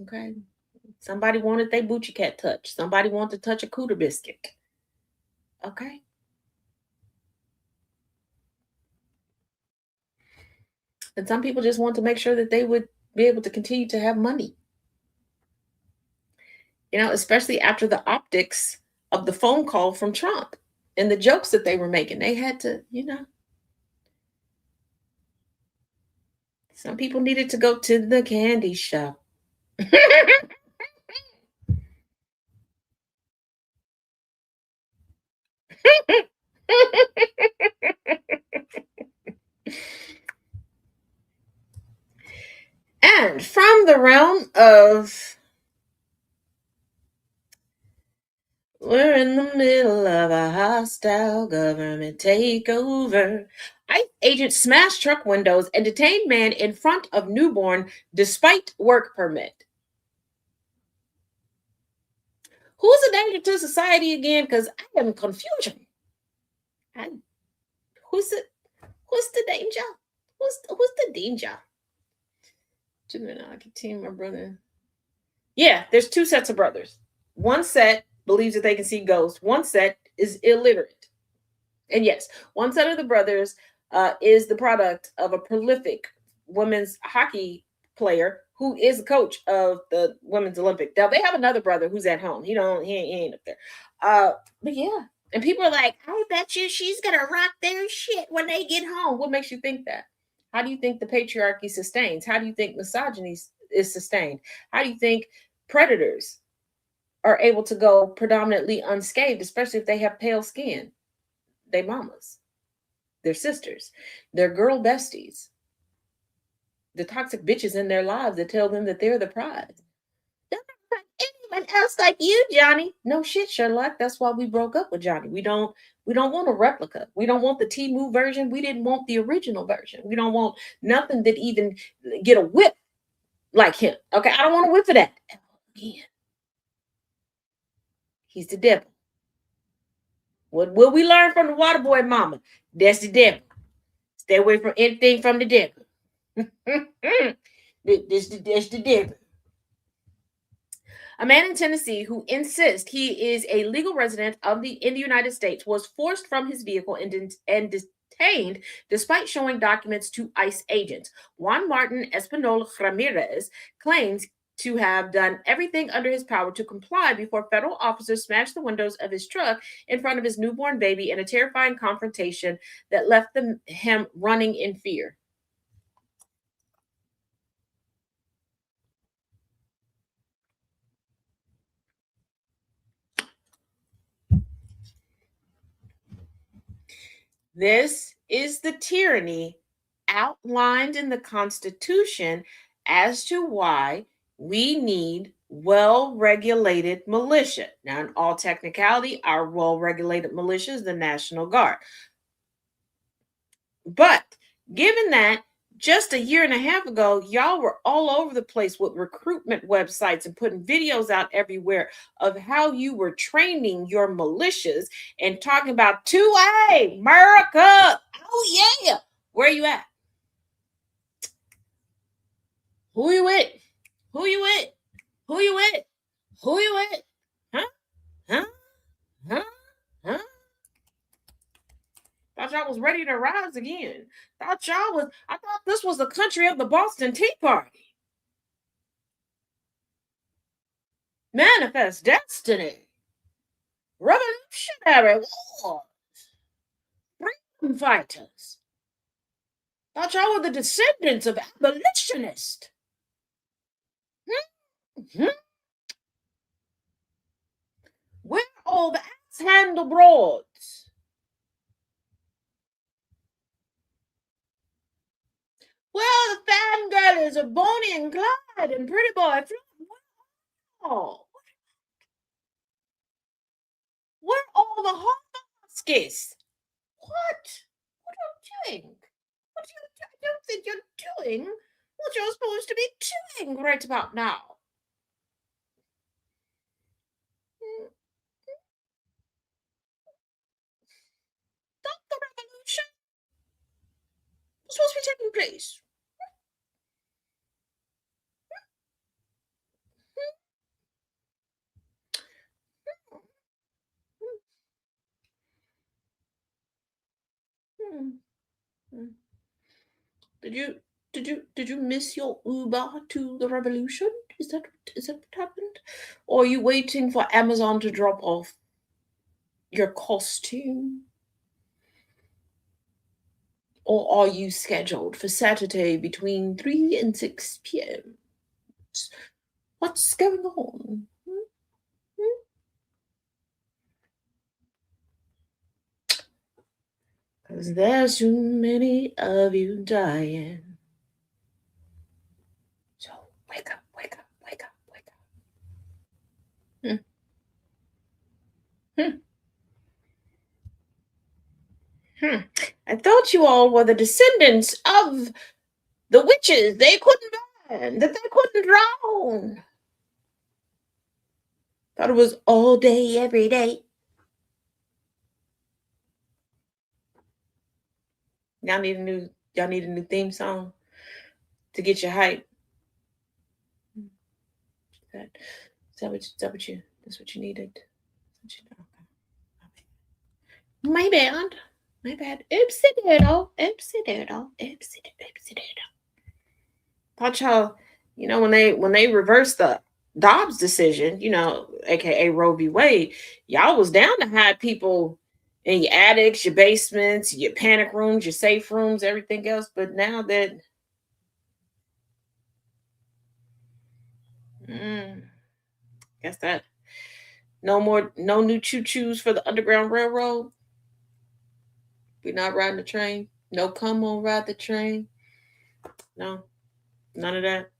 Okay. Somebody wanted their Boochie Cat touch. Somebody wanted to touch a cooter biscuit. Okay. And some people just want to make sure that they would be able to continue to have money. Especially after the optics of the phone call from Trump and the jokes that they were making. They had to, some people needed to go to the candy shop. And from the realm of, we're in the middle of a hostile government takeover. ICE agents smashed truck windows and detained man in front of newborn despite work permit. Who's a danger to society again? Because I am confusion. Who's the danger? Who's the danger? Juvenile team, my brother. Yeah, there's 2 sets of brothers. One set believes that they can see ghosts. One set is illiterate. And yes, one set of the brothers is the product of a prolific women's hockey player who is a coach of the women's Olympic. Now they have another brother who's at home. He ain't up there. But yeah, and people are like, I bet you she's gonna rock their shit when they get home. What makes you think that? How do you think the patriarchy sustains? How do you think misogyny is sustained? How do you think predators are able to go predominantly unscathed, especially if they have pale skin? They mamas, their sisters, their girl besties, the toxic bitches in their lives that tell them that they're the prize. They're not like any anyone else like you, Johnny. No shit, Sherlock. That's why we broke up with Johnny. We don't want a replica. We don't want the Timu version. We didn't want the original version. We don't want nothing that even get a whip like him. Okay, I don't want a whip for that. Again, he's the devil. What will we learn from the water boy mama? That's the devil. Stay away from anything from the devil. That's the devil. A man in Tennessee who insists he is a legal resident in the United States was forced from his vehicle and detained despite showing documents to ICE agents. Juan Martin Espinola Ramirez claims to have done everything under his power to comply before federal officers smashed the windows of his truck in front of his newborn baby in a terrifying confrontation that left him running in fear. This is the tyranny outlined in the Constitution as to why we need well regulated militia. Now, in all technicality, our well regulated militia is the National Guard. But given that just a year and a half ago, y'all were all over the place with recruitment websites and putting videos out everywhere of how you were training your militias and talking about 2A, America. Oh, yeah. Where you at? Who you with? Who you with? Who you with? Who you with? Huh? Huh? Huh? Huh? Thought y'all was ready to rise again. I thought this was the country of the Boston Tea Party. Manifest destiny. Revolutionary wars. Freedom fighters. Thought y'all were the descendants of abolitionists. Hmm? Where are all the axe handle broads? Well, the fangirls of Bonnie and Clyde and Pretty Boy Floyd. Where are all the Hopkins? What? What are you doing? I don't think you're doing what you're supposed to be doing right about now. Not the revolution was supposed to be taking place. Did you miss your Uber to the revolution? Is that what happened? Or are you waiting for Amazon to drop off your costume? Or are you scheduled for Saturday between 3 and 6 p.m.? What's going on? Because there's too many of you dying. So wake up, wake up, wake up, wake up. I thought you all were the descendants of the witches they couldn't burn, that they couldn't drown. Thought it was all day, every day. Y'all need a new theme song to get you hype. That's what you needed? My bad. My bad. Oopsie doodle. Oopsie doodle. Oopsie doodle. Thought y'all, when they reversed the Dobbs decision, aka Roe v. Wade, y'all was down to hide people in your attics, your basements, your panic rooms, your safe rooms, everything else. But now that guess that no new choo-choos for the Underground Railroad. We're not riding the train. No, come on, ride the train. No, none of that.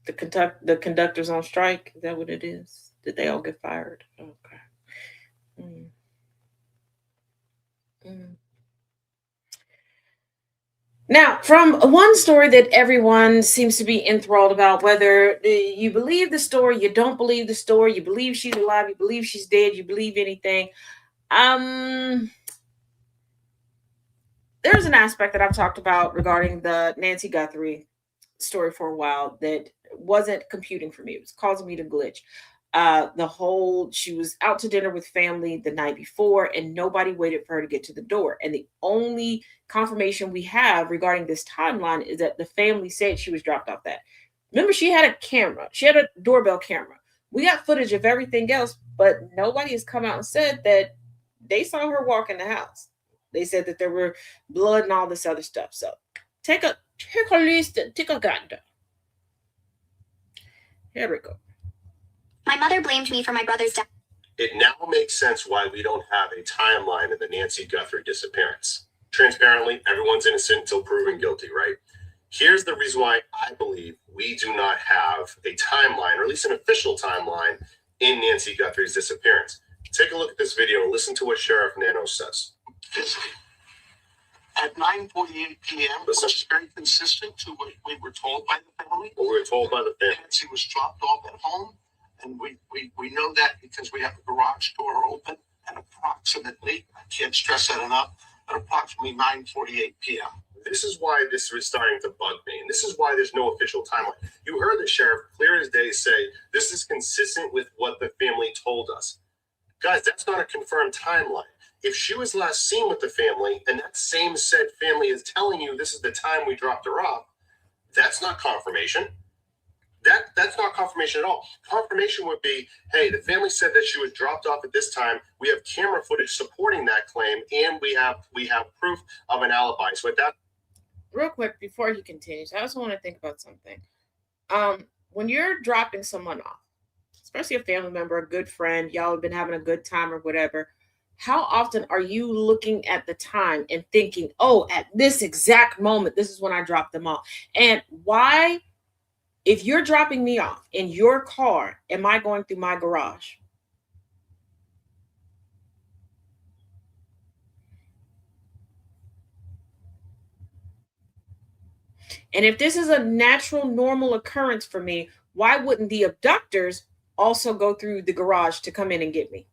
The conductors on strike. Is that what it is? Did they all get fired? Okay. Mm, mm. Now, from one story that everyone seems to be enthralled about, whether you believe the story, you don't believe the story, you believe she's alive, you believe she's dead, you believe anything. Um, there's an aspect that I've talked about regarding the Nancy Guthrie story for a while that wasn't computing for me. It was causing me to glitch. The whole she was out to dinner with family the night before, and nobody waited for her to get to the door. And the only confirmation we have regarding this timeline is that the family said she was dropped off that. Remember, she had a camera, she had a doorbell camera. We got footage of everything else, but nobody has come out and said that they saw her walk in the house. They said that there were blood and all this other stuff. So take a listen, take a gander. Here we go. My mother blamed me for my brother's death. It now makes sense why we don't have a timeline in the Nancy Guthrie disappearance. Transparently, everyone's innocent until proven guilty, right? Here's the reason why I believe we do not have a timeline, or at least an official timeline, in Nancy Guthrie's disappearance. Take a look at this video and listen to what Sheriff Nano says. At 9:48 p.m., which is very consistent to what we were told by the family. What we were told by the family. Nancy was dropped off at home, and we know that because we have the garage door open at approximately, I can't stress that enough, at approximately 9:48 p.m. This is why this is starting to bug me, and this is why there's no official timeline. You heard the sheriff clear as day say, this is consistent with what the family told us. Guys, that's not a confirmed timeline. If she was last seen with the family, and that same said family is telling you this is the time we dropped her off, that's not confirmation. That's not confirmation at all. Confirmation would be, hey, the family said that she was dropped off at this time. We have camera footage supporting that claim, and we have proof of an alibi. So at that, real quick before he continues, I also want to think about something. When you're dropping someone off, especially a family member, a good friend, y'all have been having a good time or whatever, how often are you looking at the time and thinking, oh, at this exact moment, this is when I dropped them off? And why, if you're dropping me off in your car, am I going through my garage? And if this is a natural, normal occurrence for me, why wouldn't the abductors also go through the garage to come in and get me?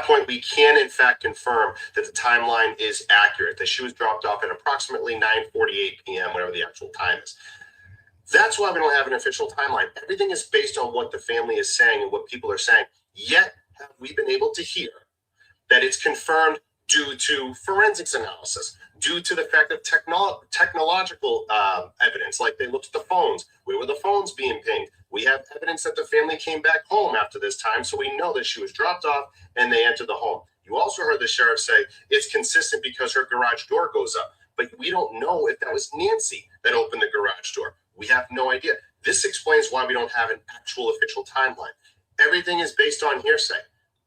point, we can in fact confirm that the timeline is accurate, that she was dropped off at approximately 9:48 p.m., whatever the actual time is. That's why we don't have an official timeline. Everything is based on what the family is saying and what people are saying. Yet, have we been able to hear that it's confirmed due to forensics analysis, due to the fact of technological evidence, like they looked at the phones. Where were the phones being pinged? We have evidence that the family came back home after this time, so we know that she was dropped off and they entered the home. You also heard the sheriff say it's consistent because her garage door goes up, but we don't know if that was Nancy that opened the garage door. We have no idea. This explains why we don't have an actual official timeline. Everything is based on hearsay.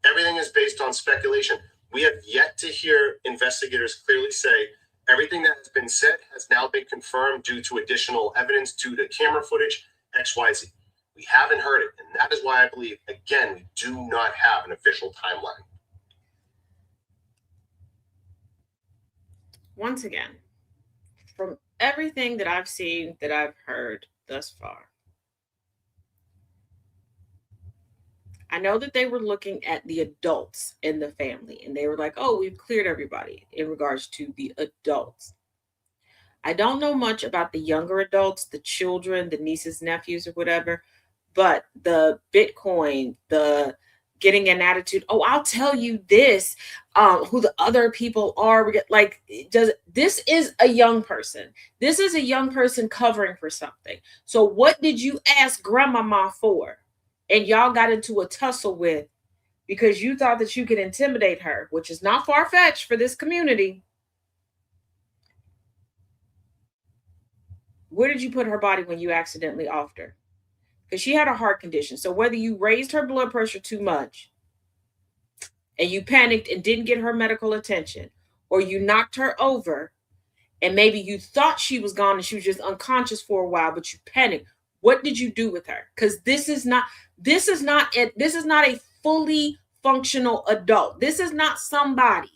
Everything is based on speculation. We have yet to hear investigators clearly say everything that has been said has now been confirmed due to additional evidence, due to camera footage, XYZ. We haven't heard it, and that is why I believe, again, we do not have an official timeline. Once again, from everything that I've seen, that I've heard thus far, I know that they were looking at the adults in the family, and they were like, oh, we've cleared everybody in regards to the adults. I don't know much about the younger adults, the children, the nieces, nephews, or whatever, but the Bitcoin, the getting an attitude, oh, I'll tell you this, who the other people are. Like, this is a young person. This is a young person covering for something. So what did you ask grandmama for? And y'all got into a tussle with because you thought that you could intimidate her, which is not far-fetched for this community. Where did you put her body when you accidentally offed her? Because she had a heart condition. So whether you raised her blood pressure too much and you panicked and didn't get her medical attention, or you knocked her over, and maybe you thought she was gone and she was just unconscious for a while, but you panicked. What did you do with her? Because this is not a fully functional adult. This is not somebody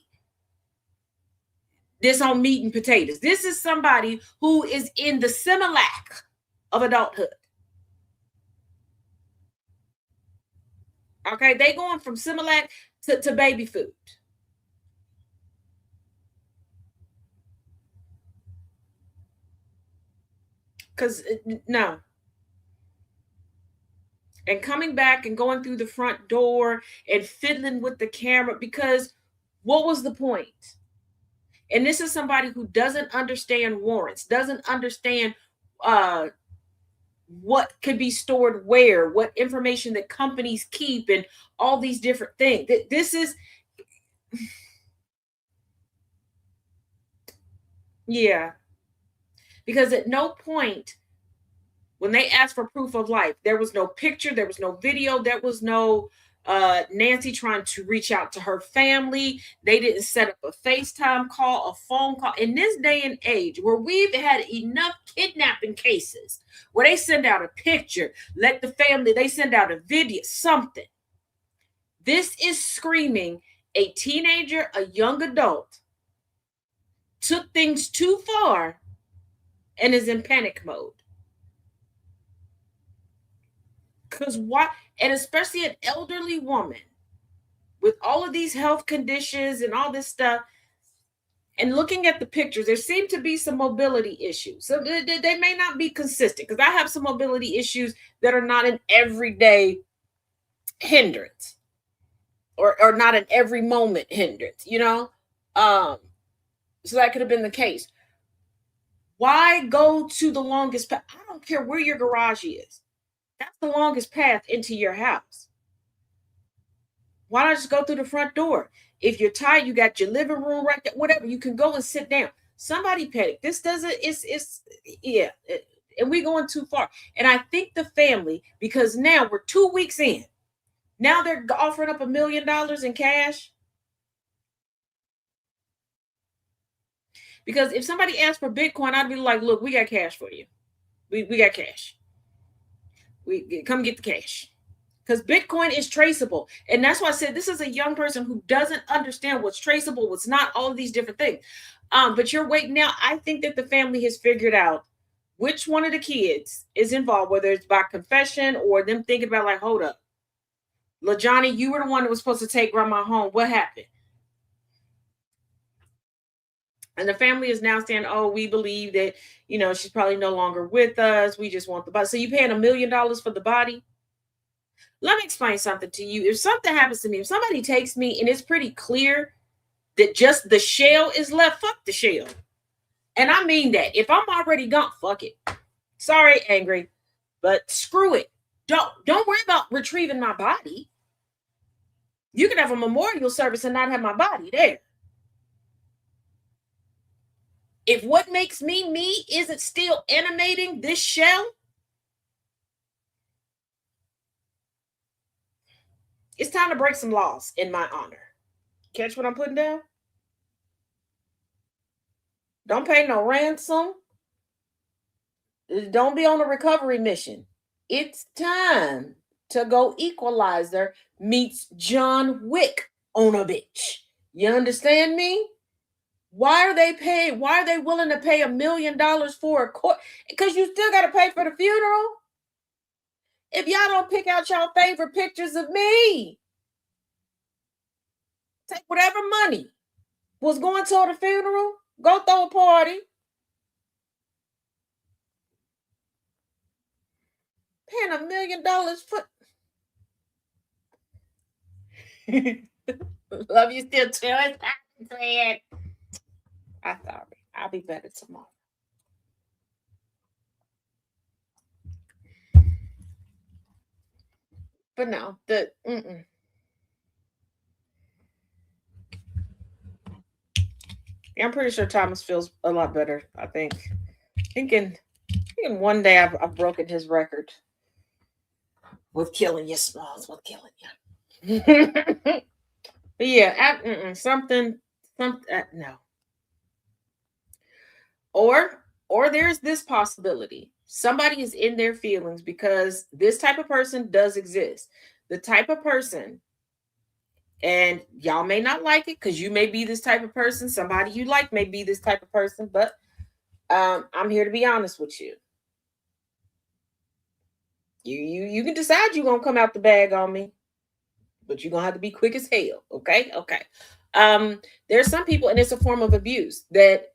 this on meat and potatoes. This is somebody who is in the Similac of adulthood. Okay, they going from Similac to baby food. Because no. And coming back and going through the front door and fiddling with the camera, because what was the point? And this is somebody who doesn't understand warrants, doesn't understand what could be stored where, what information that companies keep, and all these different things. This is, yeah. Because at no point when they asked for proof of life, there was no picture, there was no video, there was no Nancy trying to reach out to her family. They didn't set up a FaceTime call, a phone call. In this day and age where we've had enough kidnapping cases where they send out a picture, let the family, they send out a video, something. This is screaming a teenager, a young adult, took things too far and is in panic mode. Because why? And especially an elderly woman with all of these health conditions and all this stuff. And looking at the pictures, there seem to be some mobility issues. So they may not be consistent, because I have some mobility issues that are not an everyday hindrance or not an every moment hindrance, you know? So that could have been the case. Why go to the longest path? I don't care where your garage is. That's the longest path into your house. Why not just go through the front door? If you're tired, you got your living room right there, whatever, you can go and sit down. Somebody panic. This doesn't, and we're going too far. And I think the family, because now we're 2 weeks in, now they're offering up $1 million in cash. Because if somebody asked for Bitcoin, I'd be like, look, we got cash for you. We got cash. We come get the cash. Because Bitcoin is traceable. And that's why I said this is a young person who doesn't understand what's traceable, what's not, all of these different things. But you're waiting now. I think that the family has figured out which one of the kids is involved, whether it's by confession or them thinking about, like, hold up, LaJohnny, you were the one that was supposed to take grandma home. What happened? And the family is now saying, oh, we believe that, she's probably no longer with us. We just want the body. So you paying $1 million for the body? Let me explain something to you. If something happens to me, if somebody takes me and it's pretty clear that just the shell is left, fuck the shell. And I mean that. If I'm already gone, fuck it. Sorry, angry, but screw it. Don't worry about retrieving my body. You can have a memorial service and not have my body there. If what makes me isn't still animating this shell, it's time to break some laws in my honor. Catch what I'm putting down? Don't pay no ransom. Don't be on a recovery mission. It's time to go Equalizer meets John Wick on a bitch. You understand me? Why are they paying? Why are they willing to pay $1 million for a court? Because you still got to pay for the funeral. If y'all don't pick out y'all favorite pictures of me, take whatever money was going toward the funeral, go throw a party. Paying $1 million for. Love you still too. I'm sorry. I'll be better tomorrow. But no, I'm pretty sure Thomas feels a lot better. I think. Thinking one day I've broken his record with killing you, Smalls, with killing you. But yeah, something No. Or there's this possibility. Somebody is in their feelings because this type of person does exist. The type of person, and y'all may not like it because you may be this type of person. Somebody you like may be this type of person, but I'm here to be honest with you. You can decide you're gonna come out the bag on me, but you're gonna have to be quick as hell. Okay. There's some people, and it's a form of abuse, that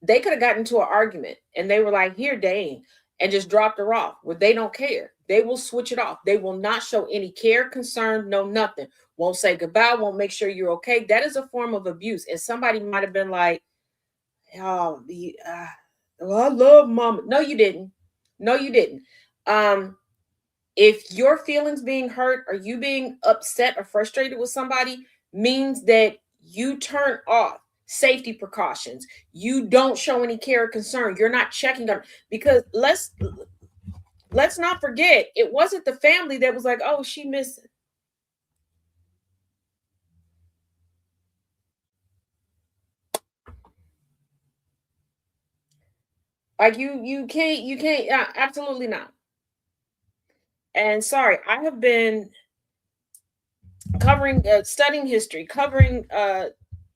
they could have gotten into an argument and they were like, here, Dane, and just dropped her off, where they don't care. They will switch it off. They will not show any care, concern, no nothing. Won't say goodbye, won't make sure you're okay. That is a form of abuse. And somebody might have been like, oh, well, I love mama. No, you didn't. No, you didn't. If your feelings being hurt or you being upset or frustrated with somebody means that you turn off safety precautions, you don't show any care or concern, you're not checking on, because let's not forget, it wasn't the family that was like, oh, she missing. Like you can't absolutely not. And sorry, I have been covering studying history, covering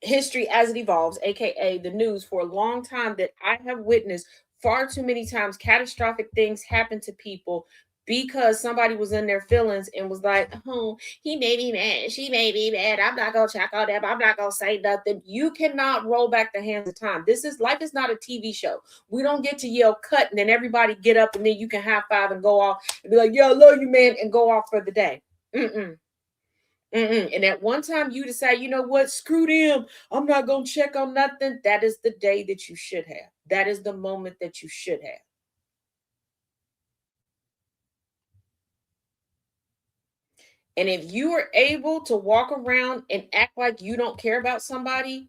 history as it evolves, aka the news, for a long time, that I have witnessed far too many times catastrophic things happen to people because somebody was in their feelings and was like, oh, he made me mad, she made me mad, I'm not gonna check on them, I'm not gonna say nothing. You cannot roll back the hands of time. Life is not a TV show. We don't get to yell cut and then everybody get up and then you can high five and go off and be like, yeah, I love you, man, and go off for the day. And at one time you decide, you know what, screw them, I'm not going to check on nothing. That is the day that you should have. That is the moment that you should have. And if you are able to walk around and act like you don't care about somebody,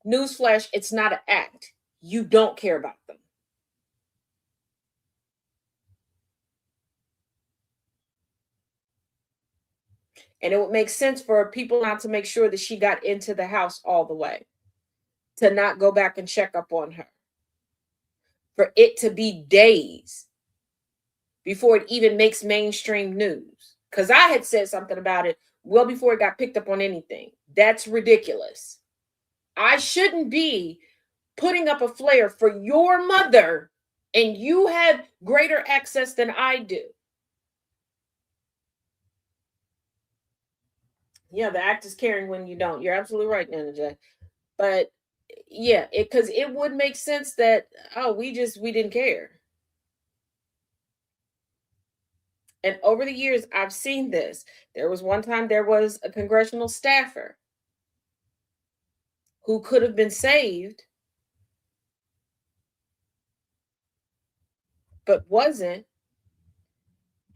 newsflash, it's not an act. You don't care about them. And it would make sense for people not to make sure that she got into the house all the way, to not go back and check up on her, for it to be days before it even makes mainstream news. Because I had said something about it well before it got picked up on anything. That's ridiculous. I shouldn't be putting up a flare for your mother, and you have greater access than I do. Yeah, the act is caring when you don't. You're absolutely right, Nana J. But yeah, because it would make sense that, oh, we didn't care. And over the years, I've seen this. There was one time there was a congressional staffer who could have been saved, but wasn't,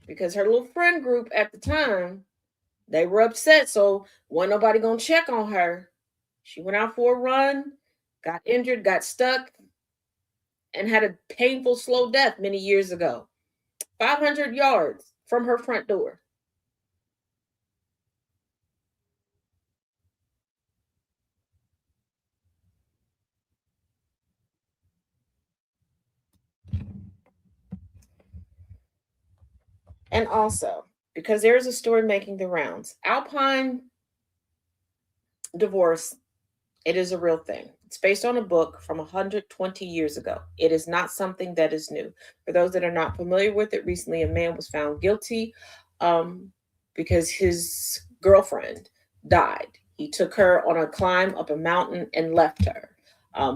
because her little friend group at the time, they were upset. So wasn't nobody going to check on her. She went out for a run, got injured, got stuck, and had a painful, slow death many years ago. 500 yards from her front door. And also, because there is a story making the rounds, Alpine divorce, it is a real thing. It's based on a book from 120 years ago. It is not something that is new. For those that are not familiar with it, recently a man was found guilty because his girlfriend died. He took her on a climb up a mountain and left her.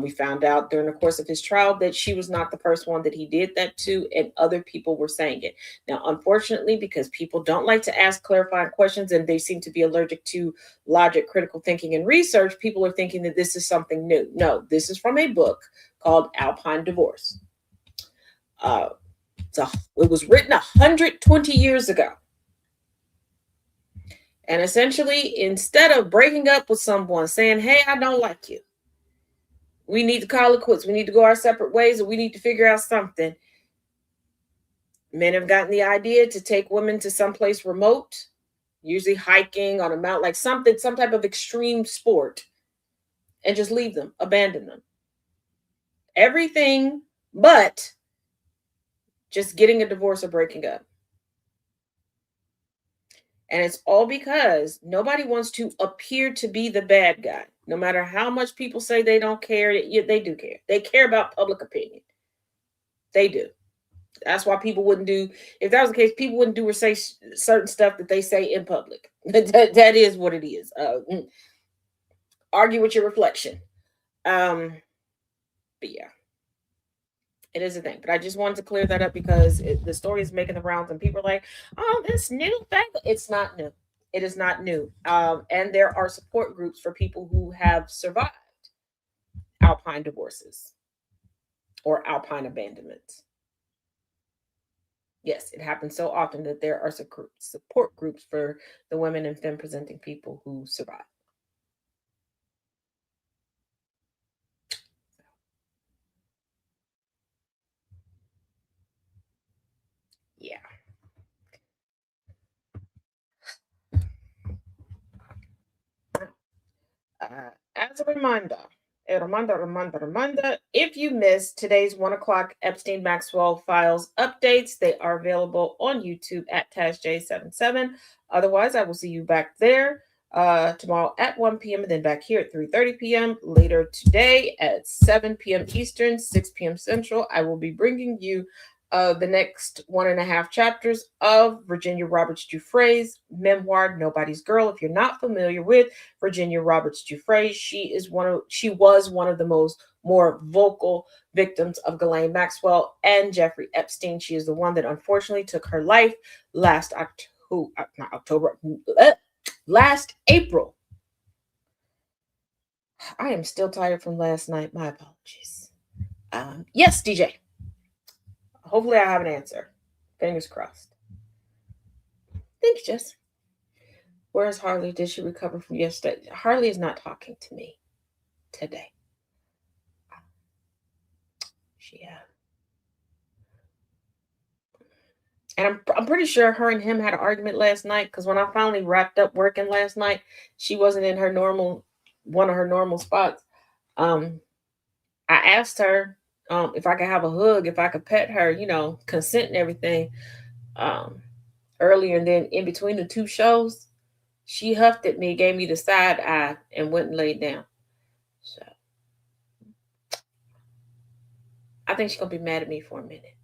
We found out during the course of his trial that she was not the first one that he did that to, and other people were saying it. Now, unfortunately, because people don't like to ask clarifying questions and they seem to be allergic to logic, critical thinking, and research, people are thinking that this is something new. No, this is from a book called Alpine Divorce. It was written 120 years ago. And essentially, instead of breaking up with someone, saying, hey, I don't like you, we need to call it quits, we need to go our separate ways, or we need to figure out something, men have gotten the idea to take women to someplace remote, usually hiking on a mountain, like some type of extreme sport, and just leave them, abandon them. Everything but just getting a divorce or breaking up. And it's all because nobody wants to appear to be the bad guy. No matter how much people say they don't care, they do care. They care about public opinion. They do. That's why people wouldn't do, if that was the case, people wouldn't do or say certain stuff that they say in public. That is what it is. Argue with your reflection. But yeah. It is a thing, but I just wanted to clear that up because the story is making the rounds, and people are like, "Oh, this new thing." It's not new. It is not new. And there are support groups for people who have survived alpine divorces or alpine abandonments. Yes, it happens so often that there are support groups for the women and femme presenting people who survive. Yeah. As a reminder, if you missed today's 1 o'clock Epstein Maxwell Files updates, they are available on YouTube at TazJ77. Otherwise, I will see you back there tomorrow at 1 p.m. and then back here at 3:30 p.m. Later today at 7 p.m. Eastern, 6 p.m. Central, I will be bringing you the next 1.5 chapters of Virginia Roberts Giuffre's memoir, Nobody's Girl. If you're not familiar with Virginia Roberts Giuffre, she was one of the more vocal victims of Ghislaine Maxwell and Jeffrey Epstein. She is the one that unfortunately took her life last April. I am still tired from last night. My apologies. Yes, DJ. Hopefully I have an answer. Fingers crossed. Thank you, Jess. Where's Harley? Did she recover from yesterday? Harley is not talking to me today. And I'm pretty sure her and him had an argument last night, because when I finally wrapped up working last night, she wasn't in one of her normal spots. I asked her if I could have a hug, if I could pet her, consent and everything earlier. And then in between the two shows, she huffed at me, gave me the side eye, and went and laid down. So I think she's going to be mad at me for a minute.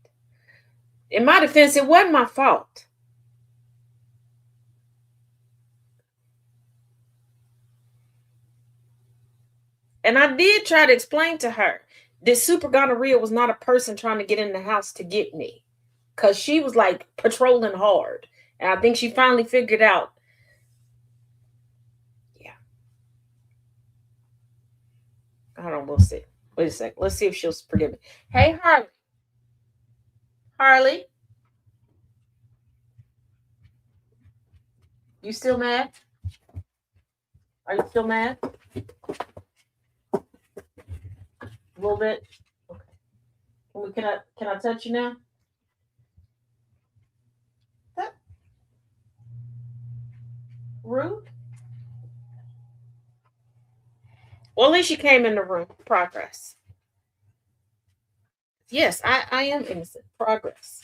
In my defense, it wasn't my fault. And I did try to explain to her this super gonorrhea was not a person trying to get in the house to get me, because she was like patrolling hard. And I think she finally figured out. Yeah. I don't know. We'll see. Wait a second. Let's see if she'll forgive me. Hey, Harley. Harley. You still mad? Are you still mad? A little bit. Okay. Can I touch you now? That rude. Well, at least you came in the room. Progress. Yes, I am innocent. Progress.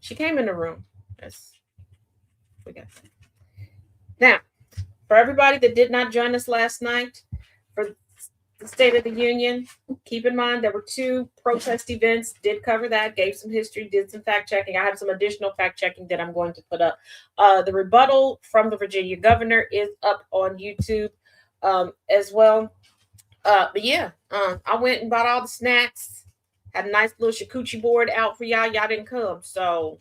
She came in the room. Yes. We got that. Now, for everybody that did not join us last night for the State of the Union, keep in mind there were 2 protest events. Did cover that, gave some history, did some fact checking. I have some additional fact checking that I'm going to put up. The rebuttal from the Virginia governor is up on YouTube as well. But yeah, I went and bought all the snacks. Had a nice little charcuterie board out for y'all. Y'all didn't come, so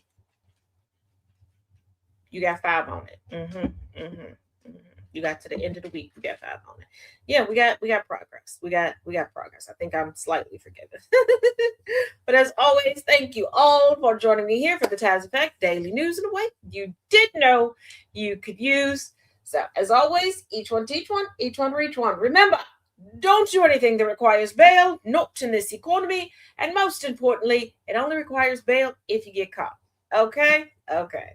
you got 5 on it. You got to the end of the week. We got 5 on it. Yeah, we got progress. We got progress. I think I'm slightly forgiven. But as always, thank you all for joining me here for the Taz Effect Daily News in a way you did know you could use. So as always, each one teach one, each one reach one. Remember, don't do anything that requires bail, not in this economy. And most importantly, it only requires bail if you get caught. Okay? Okay.